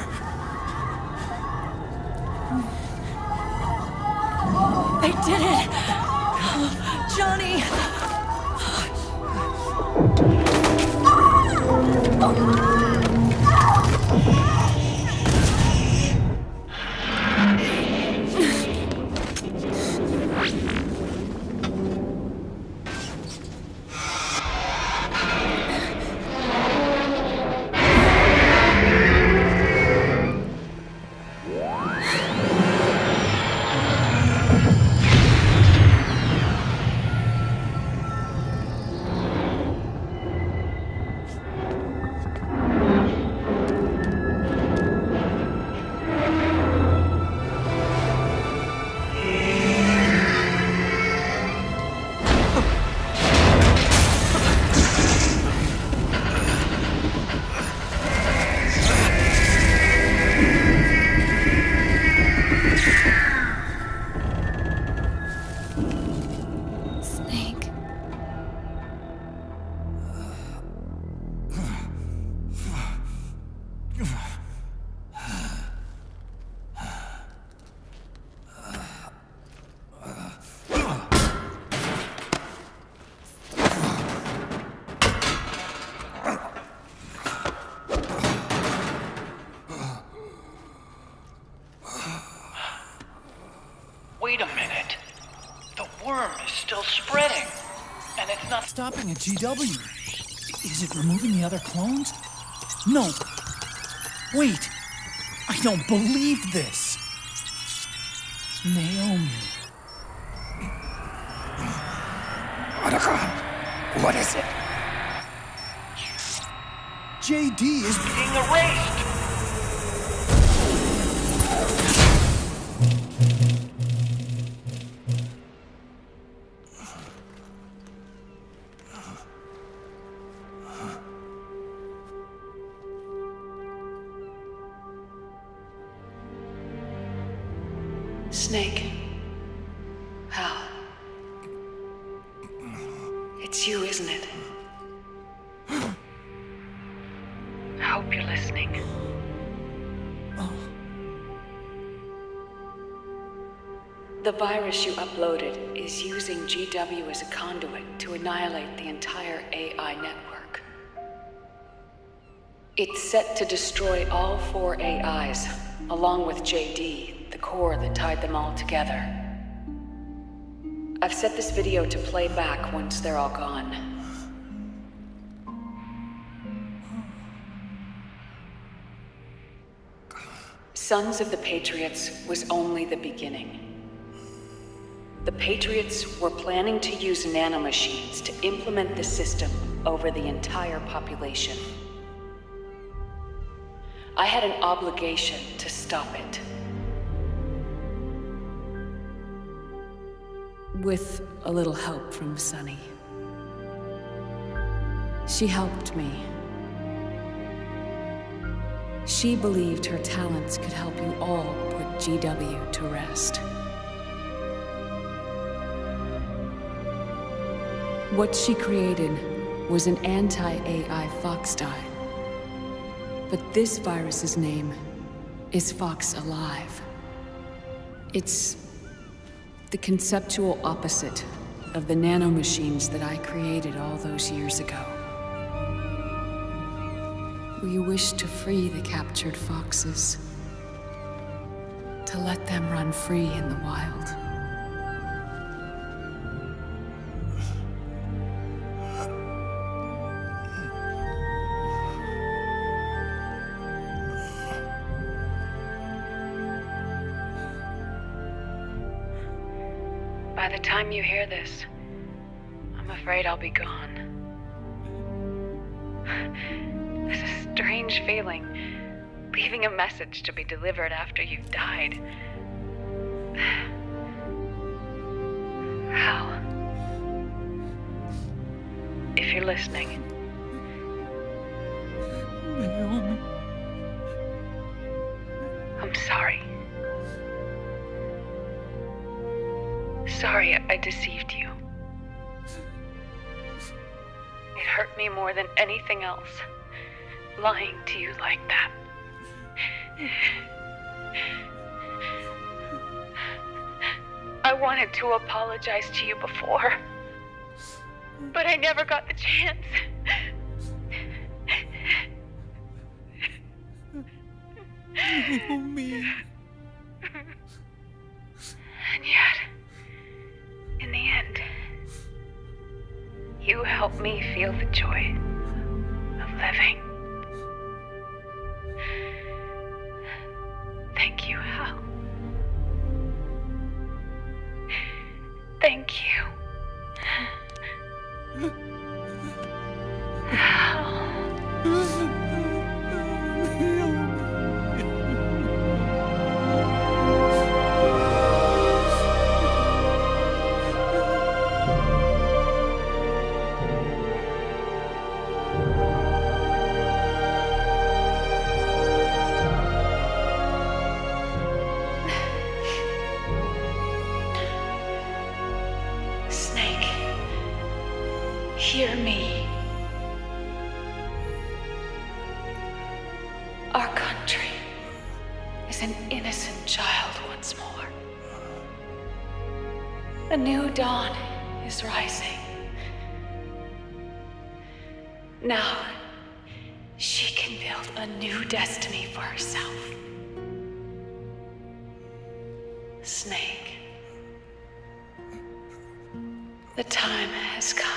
They did it! Johnny! Snake. Wait a minute. The worm is still spreading. And it's not Stopping a GW. Is it removing the other clones? No. Wait. I don't believe this. Naomi. Otacon, what is it? JD is being erased. Snake. Hal. It's you, isn't it? I hope you're listening. The virus you uploaded is using GW as a conduit to annihilate the entire AI network. It's set to destroy all 4 AIs, along with JD, the core that tied them all together. I've set this video to play back once they're all gone. Sons of the Patriots was only the beginning. The Patriots were planning to use nanomachines to implement the system over the entire population. I had an obligation to stop it. With a little help from Sunny. She helped me. She believed her talents could help you all put GW to rest. What she created was an anti-AI Fox dye. But this virus's name is Fox Alive. It's the conceptual opposite of the nanomachines that I created all those years ago. We wish to free the captured foxes, to let them run free in the wild. By the time you hear this, I'm afraid I'll be gone. It's a strange feeling, leaving a message to be delivered after you've died. Hal, if you're listening, Naomi. I'm sorry. Sorry I deceived you. It hurt me more than anything else, lying to you like that. I wanted to apologize to you before, but I never got the chance. Oh, me. And yet, in the end, you helped me feel the joy of living. Thank you, Hal. Thank you. Snake, hear me. Our country is an innocent child once more. A new dawn is rising. Now, she can build a new destiny for herself. Snake, the time has come.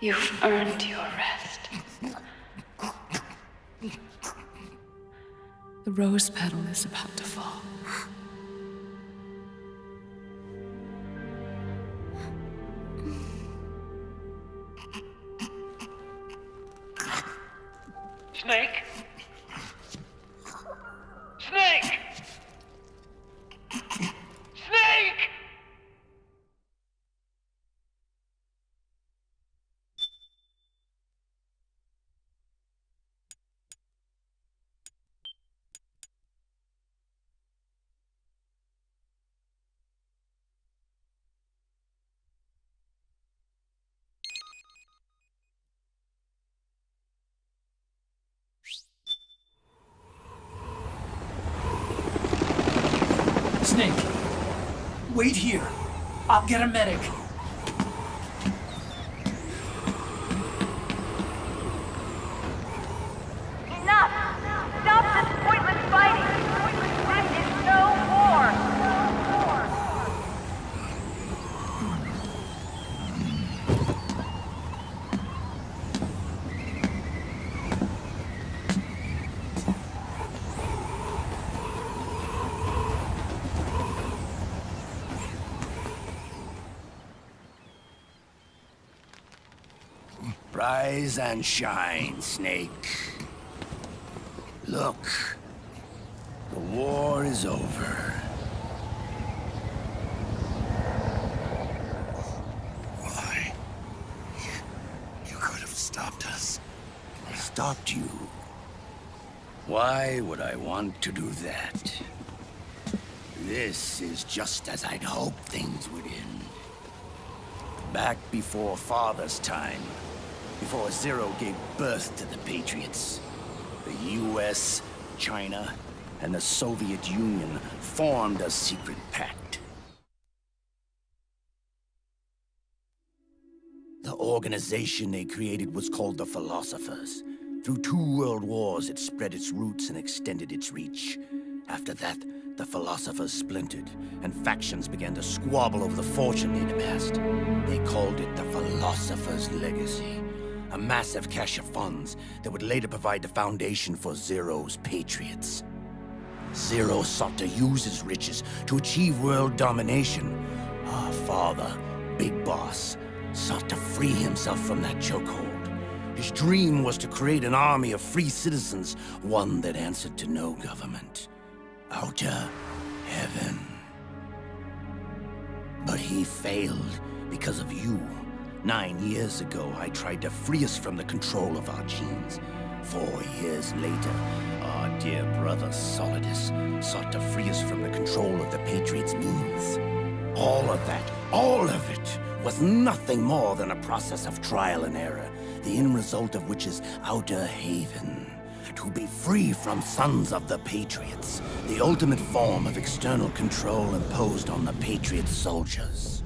You've earned your rest. The rose petal is about to fall. Snake? Snake! Snake! Snake, wait here. I'll get a medic. Enough! Stop this pointless fighting! This is no war! Rise and shine, Snake. Look, the war is over. Why? You could have stopped us. I stopped you. Why would I want to do that? This is just as I'd hoped things would end. Back before Father's time, before Zero gave birth to the Patriots, the US, China, and the Soviet Union formed a secret pact. The organization they created was called the Philosophers. Through 2 world wars, it spread its roots and extended its reach. After that, the Philosophers splintered, and factions began to squabble over the fortune they'd amassed. They called it the Philosopher's Legacy, a massive cache of funds that would later provide the foundation for Zero's Patriots. Zero sought to use his riches to achieve world domination. Our father, Big Boss, sought to free himself from that chokehold. His dream was to create an army of free citizens, one that answered to no government. Outer heaven. But he failed because of you. 9 years ago, I tried to free us from the control of our genes. 4 years later, our dear brother Solidus sought to free us from the control of the Patriots' means. All of it was nothing more than a process of trial and error, the end result of which is Outer Haven. To be free from Sons of the Patriots, the ultimate form of external control imposed on the Patriot soldiers.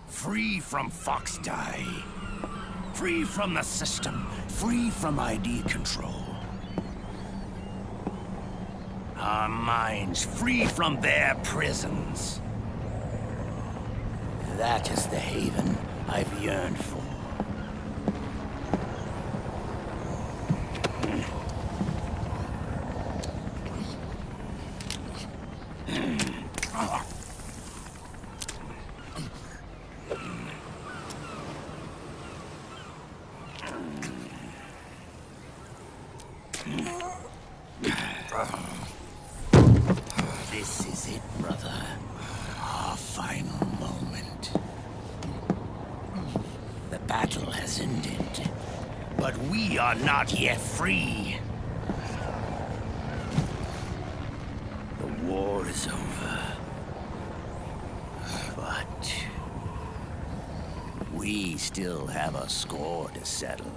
Free from Fox-Die. Free from the system. Free from ID control. Our minds free from their prisons. That is the haven I've yearned for. This is it, brother. Our final moment. The battle has ended, but we are not yet free. The war is over, but we still have a score to settle.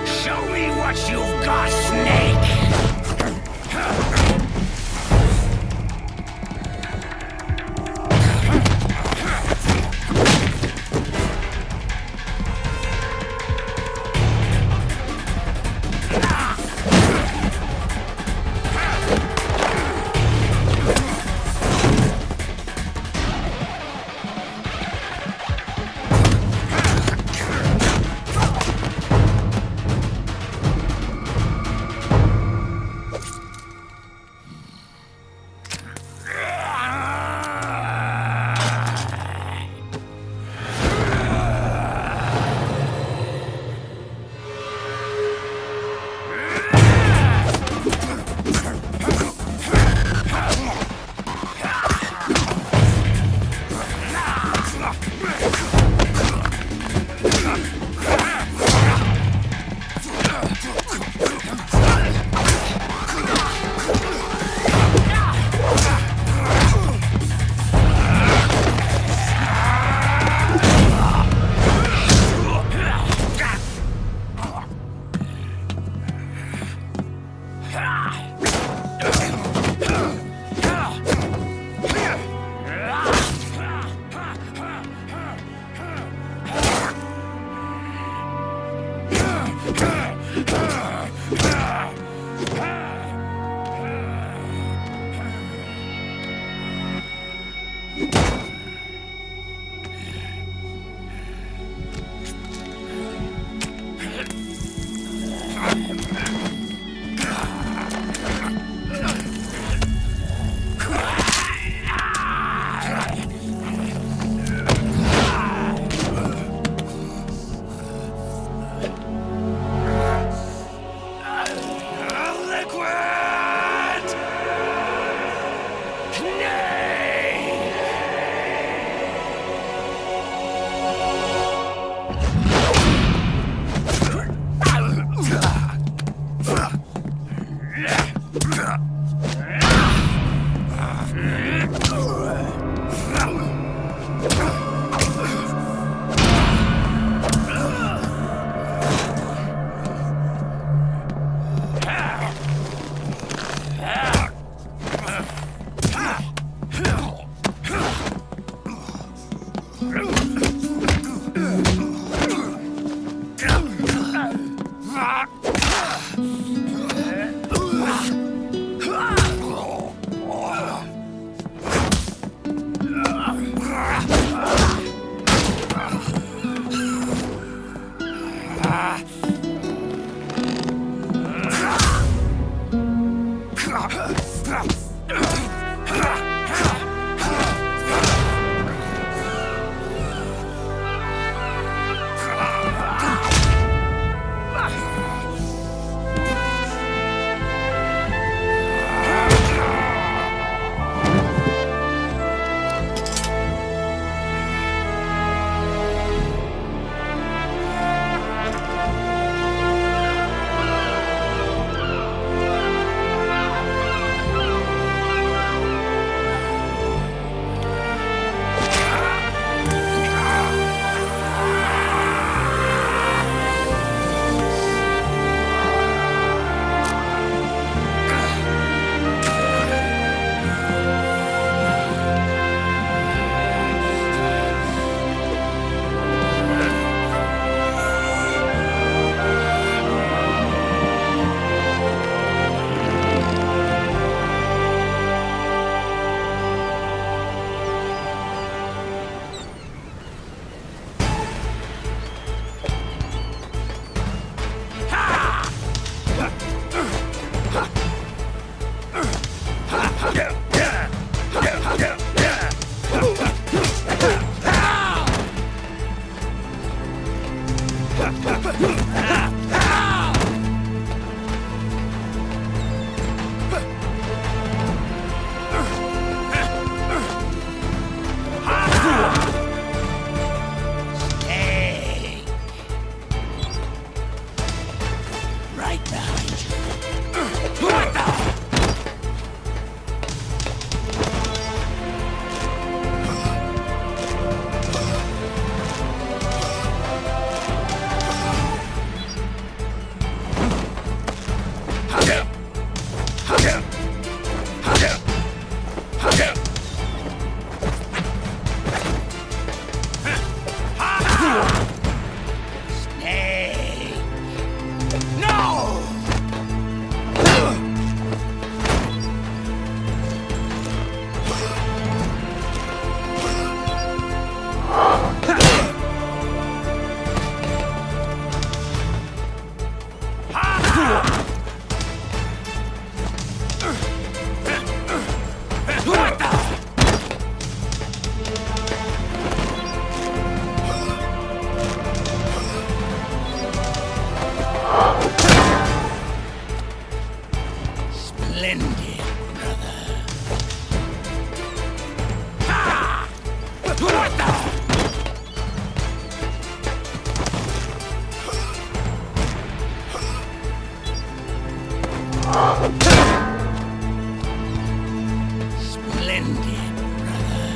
Show me what you've got, Snake! Right behind you. What the? Splendid, brother. What the? Splendid, brother.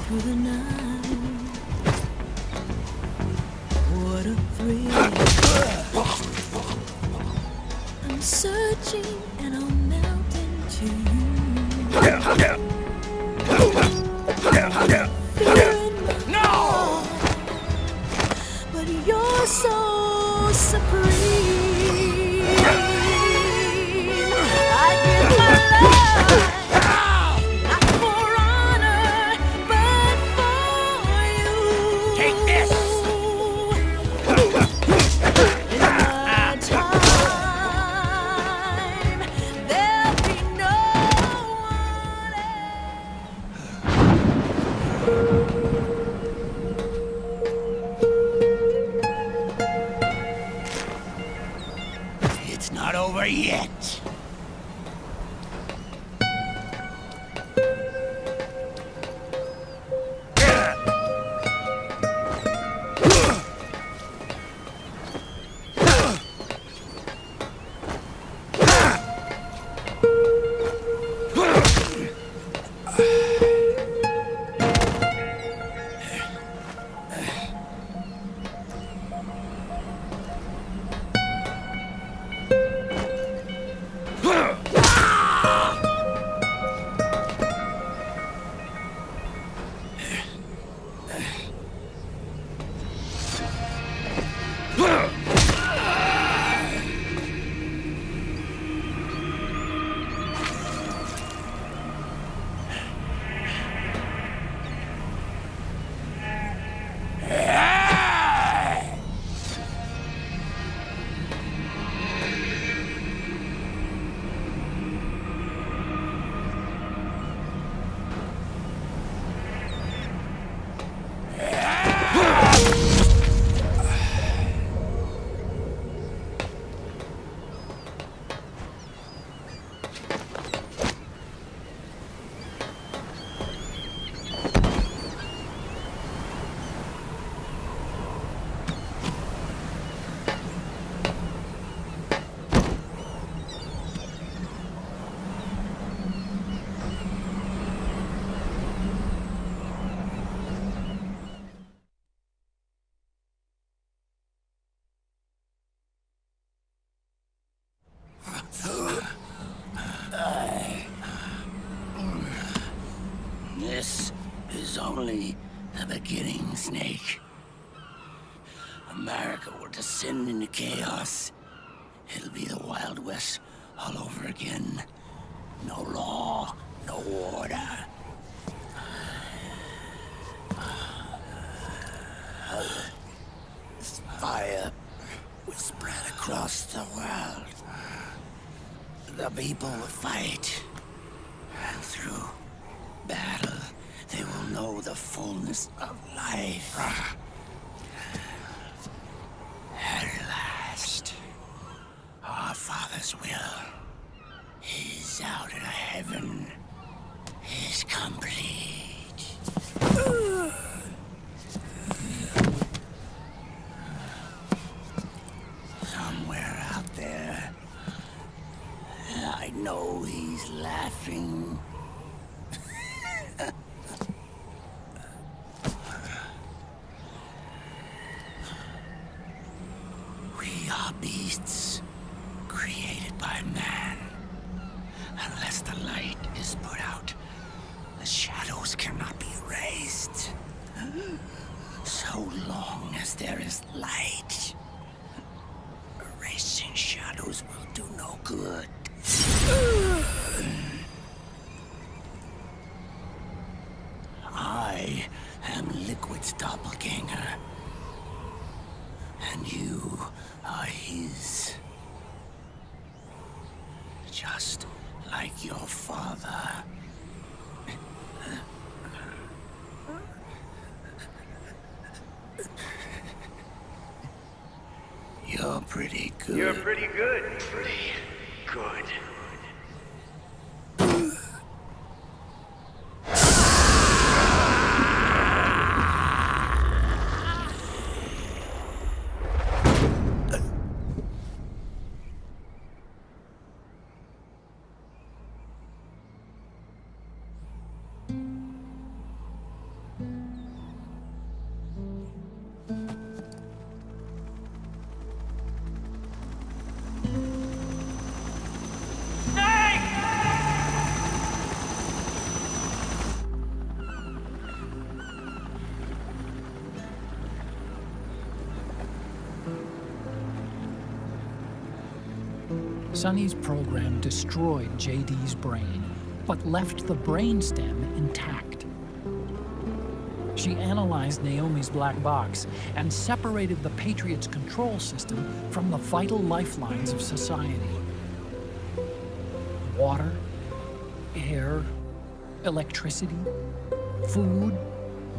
through the night. What a thrill. touching and I'll melt into you. No! But you're so supreme. I give my love, not for honor, but for you. Take this! In my time, there'll be no one It's not over yet. This is only the beginning, Snake. America will descend into chaos. It'll be the Wild West all over again. No law, no order. Fire will spread across the world. The people will fight. And through battle, they will know the fullness of life. At last, our Father's will is out in heaven, is complete. Somewhere out there, I know he's laughing. We are beasts created by man. Unless the light is put out, the shadows cannot be erased. So long as there is light, erasing shadows will do no good. I am Liquid's doppelganger, and you are his. Just like your father. You're pretty good. You're pretty good. Pretty good. Sunny's program destroyed JD's brain, but left the brainstem intact. She analyzed Naomi's black box and separated the Patriots' control system from the vital lifelines of society. Water, air, electricity, food,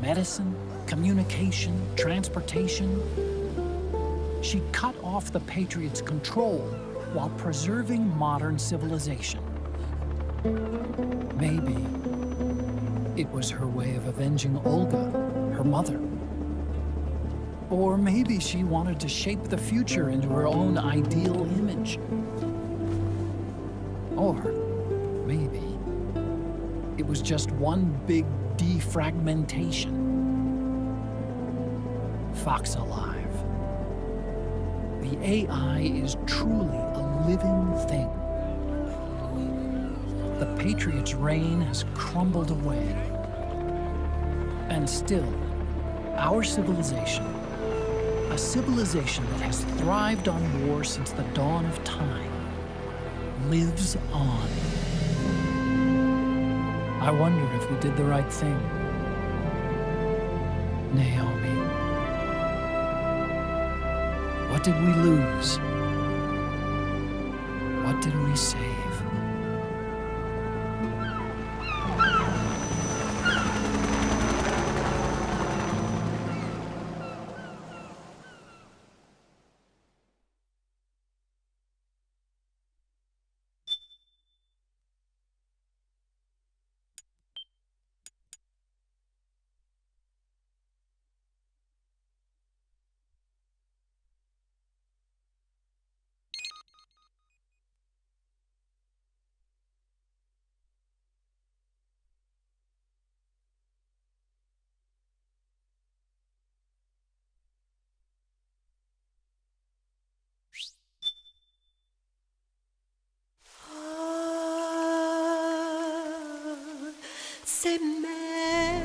medicine, communication, transportation. She cut off the Patriots' control while preserving modern civilization. Maybe it was her way of avenging Olga, her mother. Or maybe she wanted to shape the future into her own ideal image. Or maybe it was just one big defragmentation. Fox Alive. The AI is truly a living thing. The Patriots' reign has crumbled away. And still, our civilization, a civilization that has thrived on war since the dawn of time, lives on. I wonder if we did the right thing. Naomi. What did we lose? What did we save? C'est mère.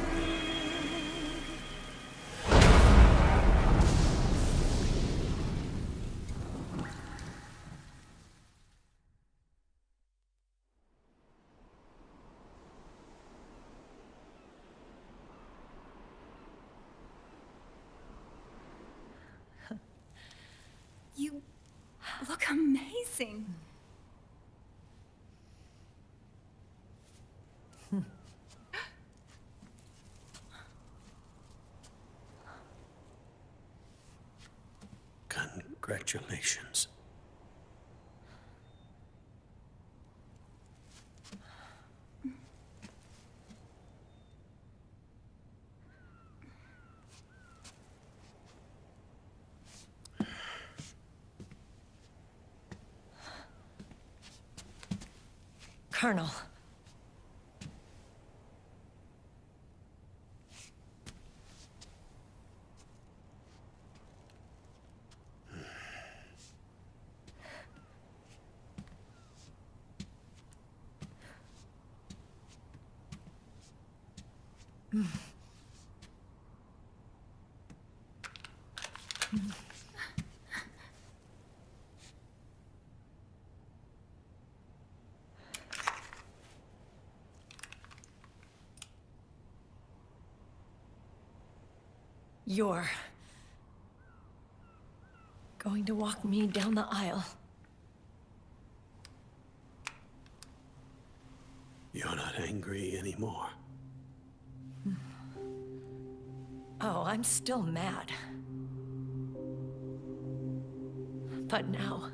You look amazing. Congratulations. Colonel. You're going to walk me down the aisle. You're not angry anymore. Oh, I'm still mad. But now,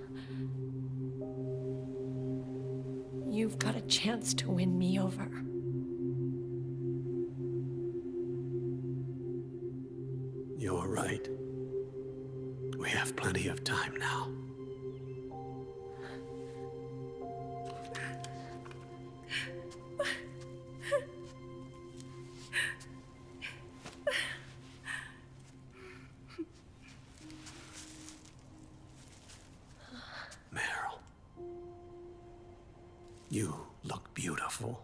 you've got a chance to win me over. You're right. We have plenty of time now. Meryl, you look beautiful.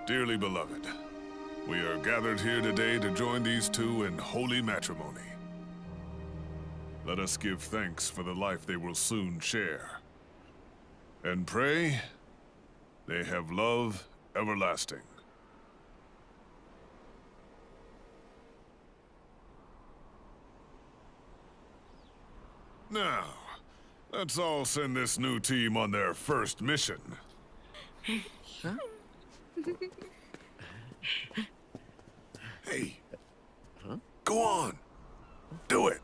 Dearly beloved, we are gathered here today to join these two in holy matrimony. Let us give thanks for the life they will soon share. And pray they have love everlasting. Now, let's all send this new team on their first mission. Huh? Hey. Go on. Do it.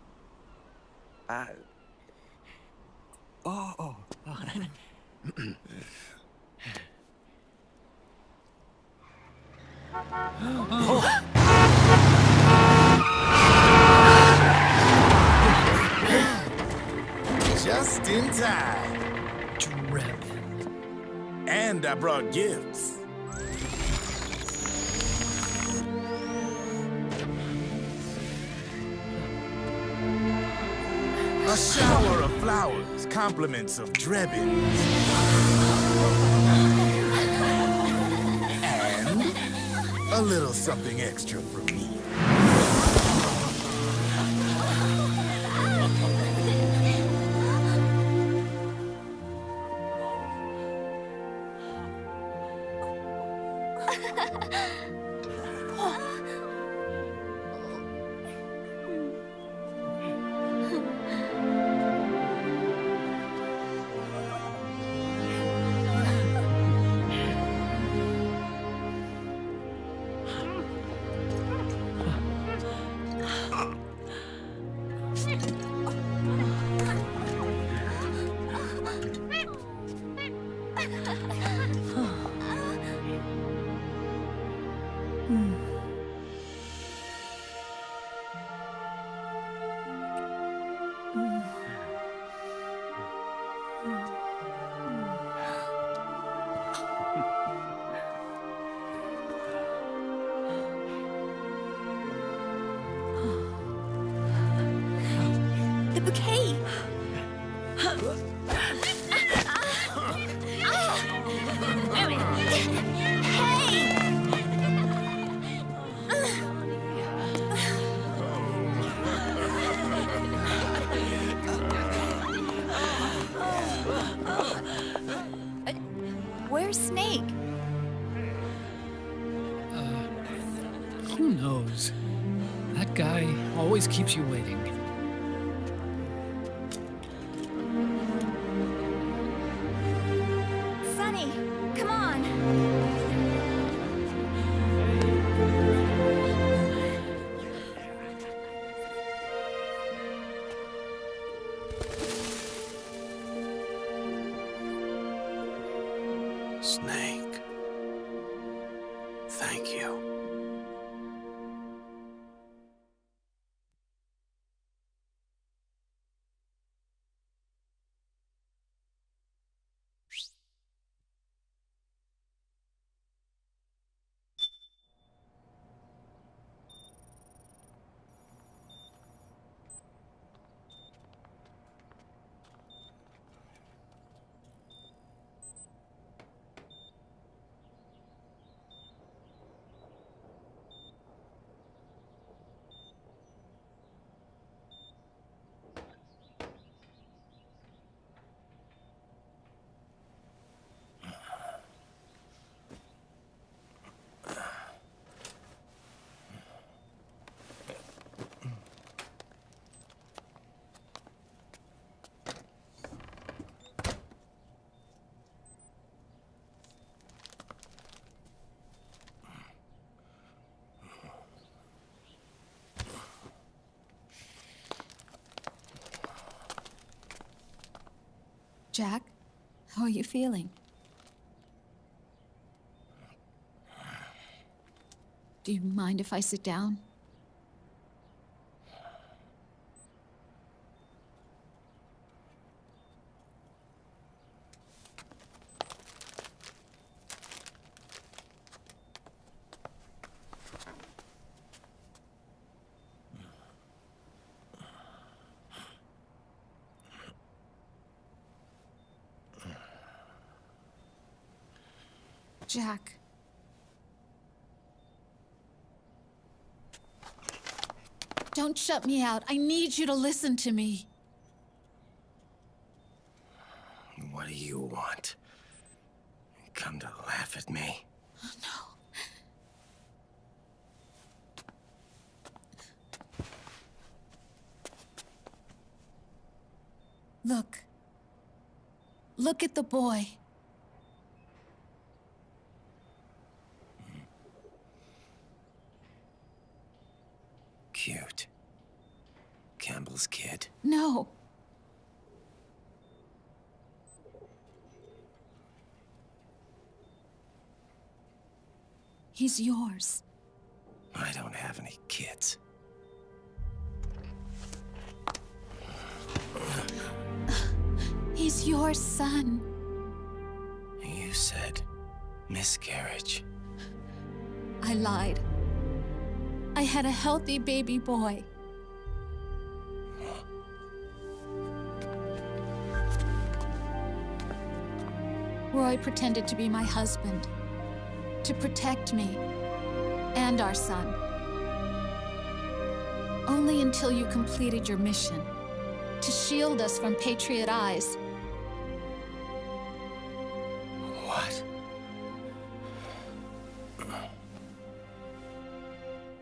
Oh. Just in time. Drebin. And I brought gifts. A shower of flowers, compliments of Drebin. And a little something extra from me. The bouquet! Where's Snake? Who knows? That guy always keeps you waiting. Sunny, come on! Snake. Thank you. Jack, how are you feeling? Do you mind if I sit down? Jack, Don't shut me out. I need you to listen to me. What do you want? You come to laugh at me? Oh, no. Look. Look at the boy. Cute. Campbell's kid. No. He's yours. I don't have any kids. He's your son. You said miscarriage. I lied. I had a healthy baby boy. Roy pretended to be my husband, to protect me and our son. Only until you completed your mission, to shield us from Patriot eyes. What?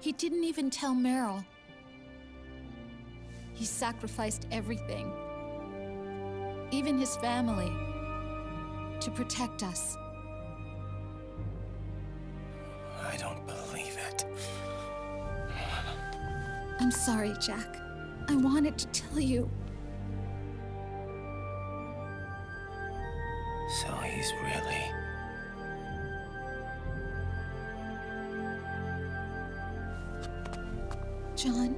He didn't even tell Meryl. He sacrificed everything, even his family, to protect us. I don't believe it. I'm sorry, Jack. I wanted to tell you. So he's really... John,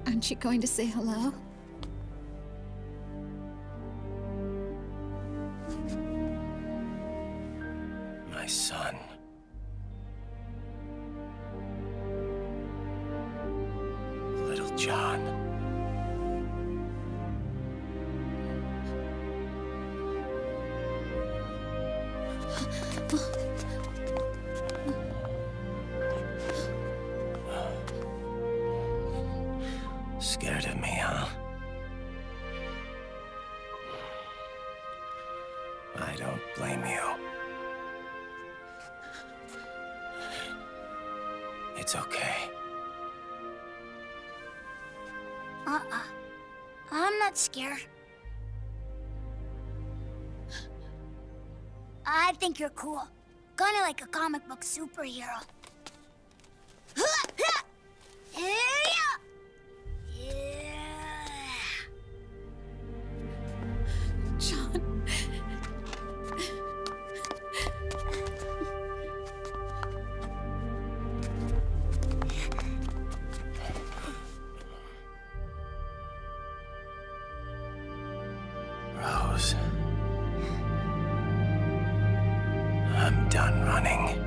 aren't you going to say hello? My son. Little John. Scared of me, huh? I don't blame you. It's okay. I'm not scared. I think you're cool. Kinda like a comic book superhero. John. Rose. I'm done running.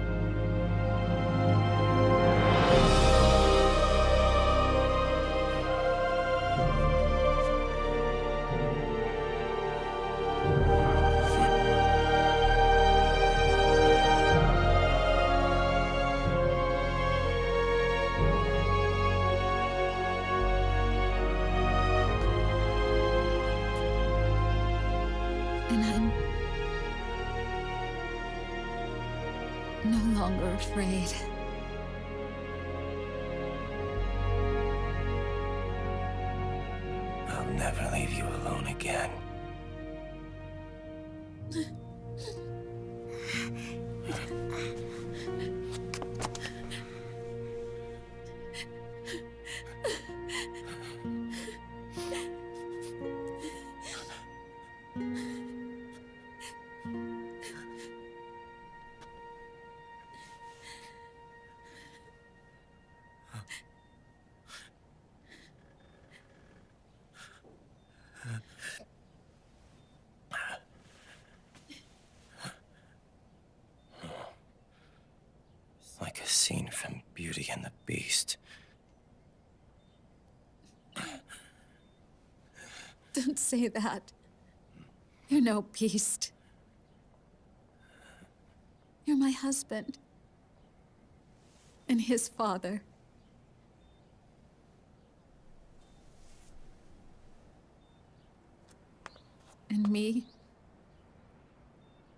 And I'm no longer afraid. I'll never leave you alone again. Like a scene from Beauty and the Beast. Don't say that. You're no beast. You're my husband. And his father. And me?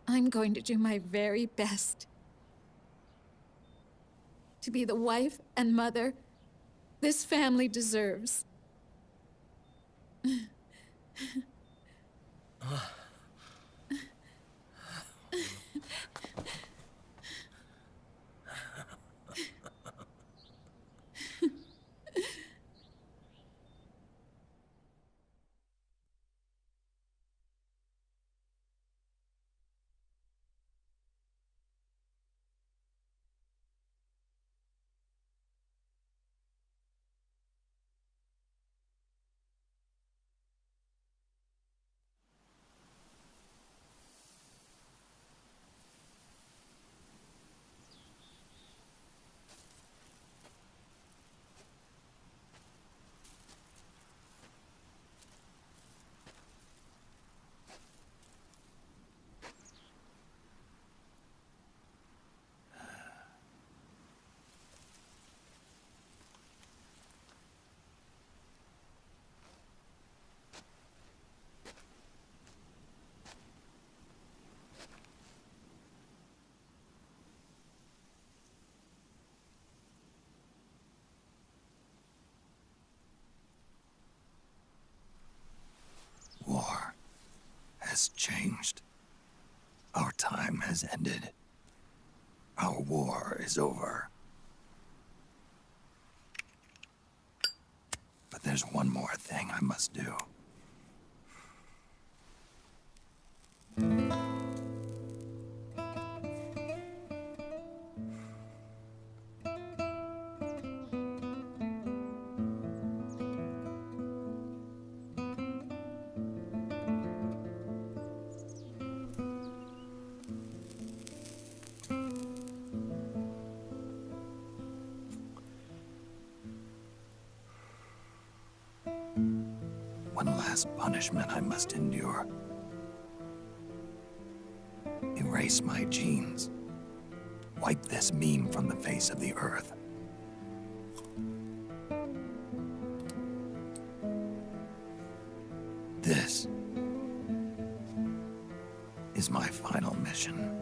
I'm going to do my very best to be the wife and mother this family deserves. War has changed. Our time has ended. Our war is over. But there's one more thing I must do. One last punishment I must endure. Erase my genes. Wipe this meme from the face of the earth. This is my final mission.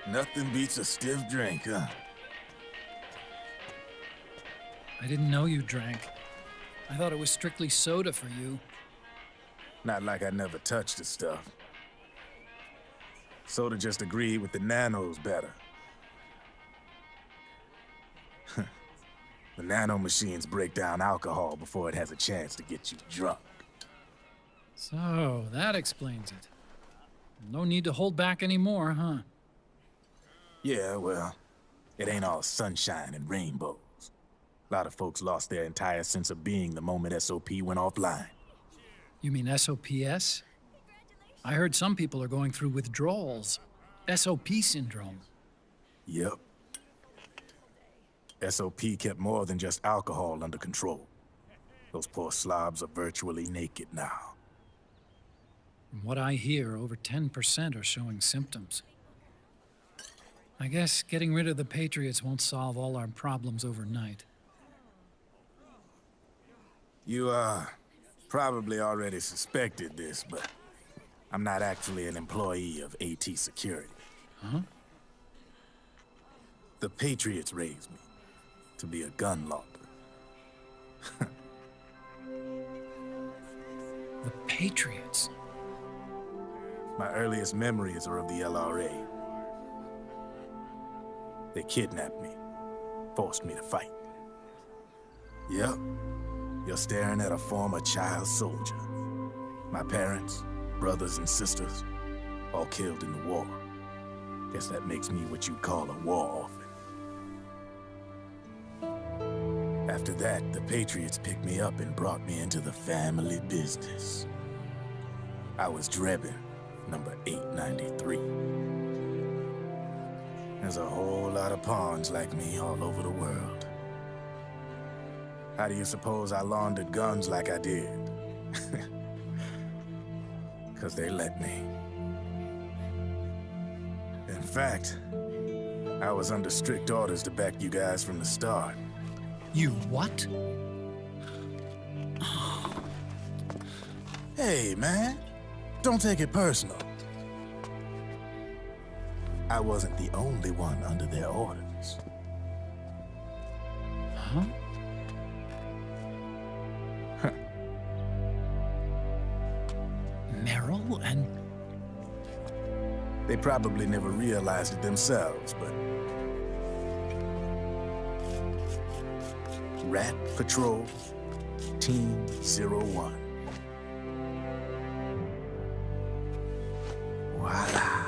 Nothing beats a stiff drink, huh? I didn't know you drank. I thought it was strictly soda for you. Not like I never touched the stuff. Soda just agreed with the nanos better. The nano machines break down alcohol before it has a chance to get you drunk. So, that explains it. No need to hold back anymore, huh? Yeah, well, it ain't all sunshine and rainbows. A lot of folks lost their entire sense of being the moment SOP went offline. You mean SOPS? I heard some people are going through withdrawals. SOP syndrome. Yep. SOP kept more than just alcohol under control. Those poor slobs are virtually naked now. From what I hear, over 10% are showing symptoms. I guess getting rid of the Patriots won't solve all our problems overnight. You, probably already suspected this, but I'm not actually an employee of AT Security. Huh? The Patriots raised me to be a gun launder. The Patriots? My earliest memories are of the LRA. They kidnapped me, forced me to fight. Yep, you're staring at a former child soldier. My parents, brothers and sisters, all killed in the war. Guess that makes me what you'd call a war orphan. After that, the Patriots picked me up and brought me into the family business. I was Drebin, number 893. There's a whole lot of pawns like me all over the world. How do you suppose I laundered guns like I did? 'Cause they let me. In fact, I was under strict orders to back you guys from the start. You what? Hey, man. Don't take it personal. I wasn't the only one under their orders. Huh? Meryl and... They probably never realized it themselves, but... Rat Patrol, Team 01. Voila.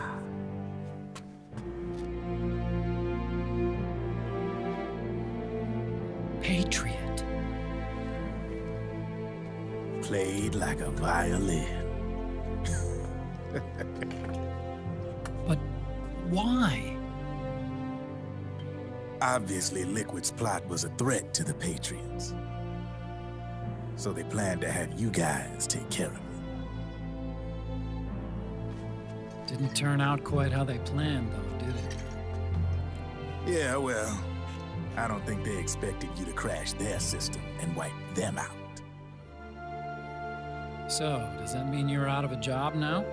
Patriot. Played like a violin. But why? Obviously, Liquid's plot was a threat to the Patriots. So they planned to have you guys take care of it. Didn't turn out quite how they planned, though, did it? Yeah, well, I don't think they expected you to crash their system and wipe them out. So, does that mean you're out of a job now?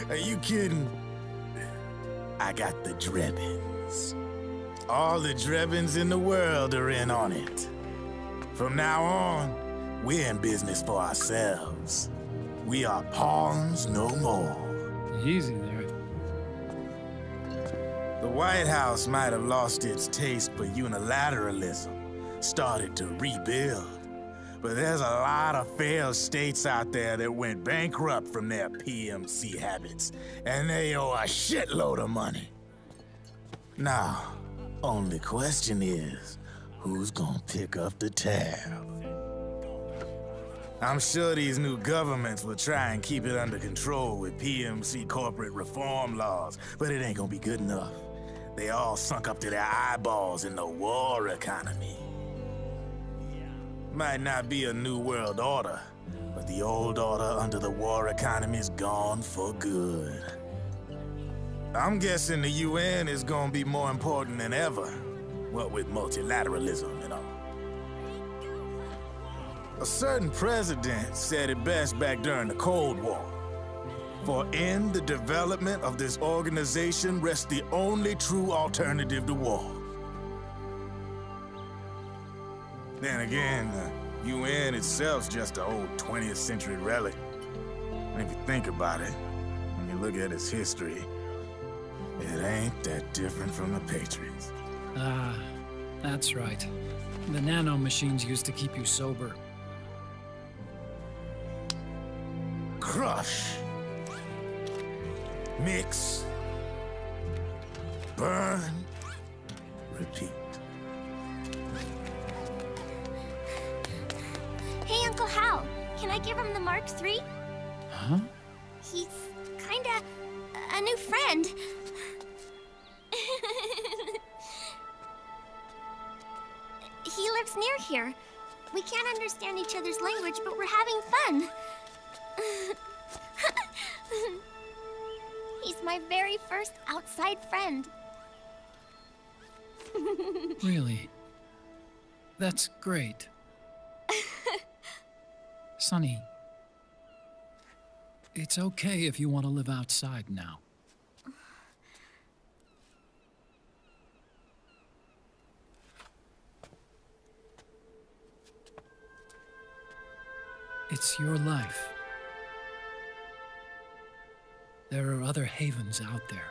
Are you kidding? I got the Drebins. All the Drebins in the world are in on it. From now on, we're in business for ourselves. We are pawns no more. Easy there. The White House might have lost its taste for unilateralism, started to rebuild. But there's a lot of failed states out there that went bankrupt from their PMC habits, and they owe a shitload of money. Now, only question is, who's gonna pick up the tab? I'm sure these new governments will try and keep it under control with PMC corporate reform laws, but it ain't gonna be good enough. They all sunk up to their eyeballs in the war economy. Might not be a new world order, but the old order under the war economy's gone for good. I'm guessing the UN is gonna be more important than ever, what with multilateralism and all. A certain president said it best back during the Cold War. For in the development of this organization rests the only true alternative to war. Then again, the UN itself's just an old 20th century relic. And if you think about it, when you look at its history, it ain't that different from the Patriots. Ah, that's right. The nano machines used to keep you sober. Crush. Mix. Burn. Repeat. Can I give him the Mark III? Huh? He's kinda a new friend. He lives near here. We can't understand each other's language, but we're having fun. He's my very first outside friend. Really? That's great. Sonny, it's okay if you want to live outside now. It's your life. There are other havens out there.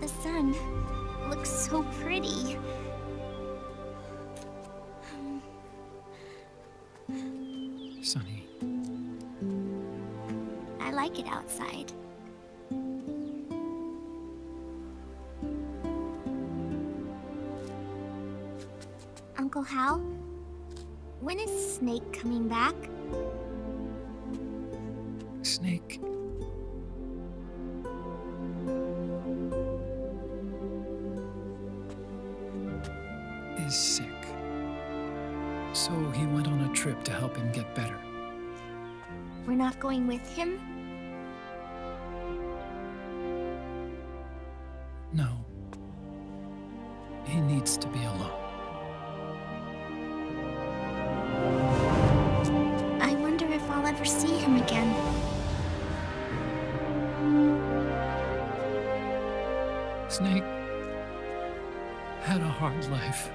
The sun looks so pretty. Sonny, I like it outside. Uncle Hal, when is Snake coming back? Snake. Is sick. So he went on a trip to help him get better. We're not going with him? No. He needs to be alone. I wonder if I'll ever see him again. Snake had a hard life.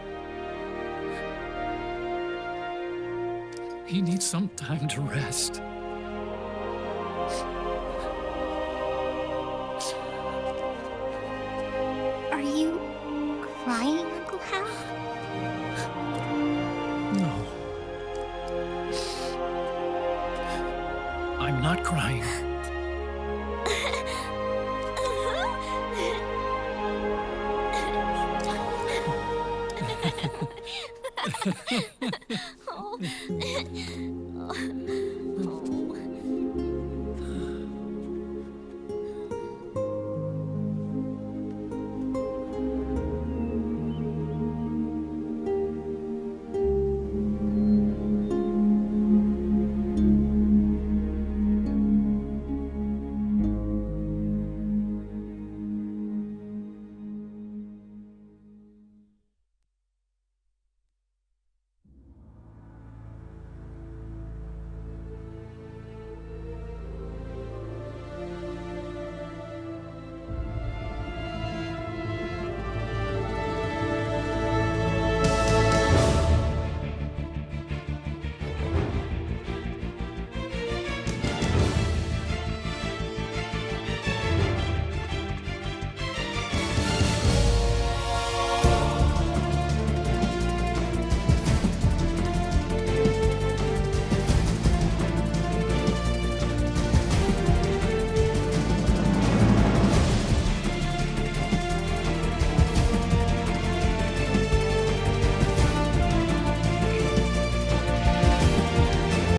He needs some time to rest. Are you crying, Uncle Hal? No. I'm not crying.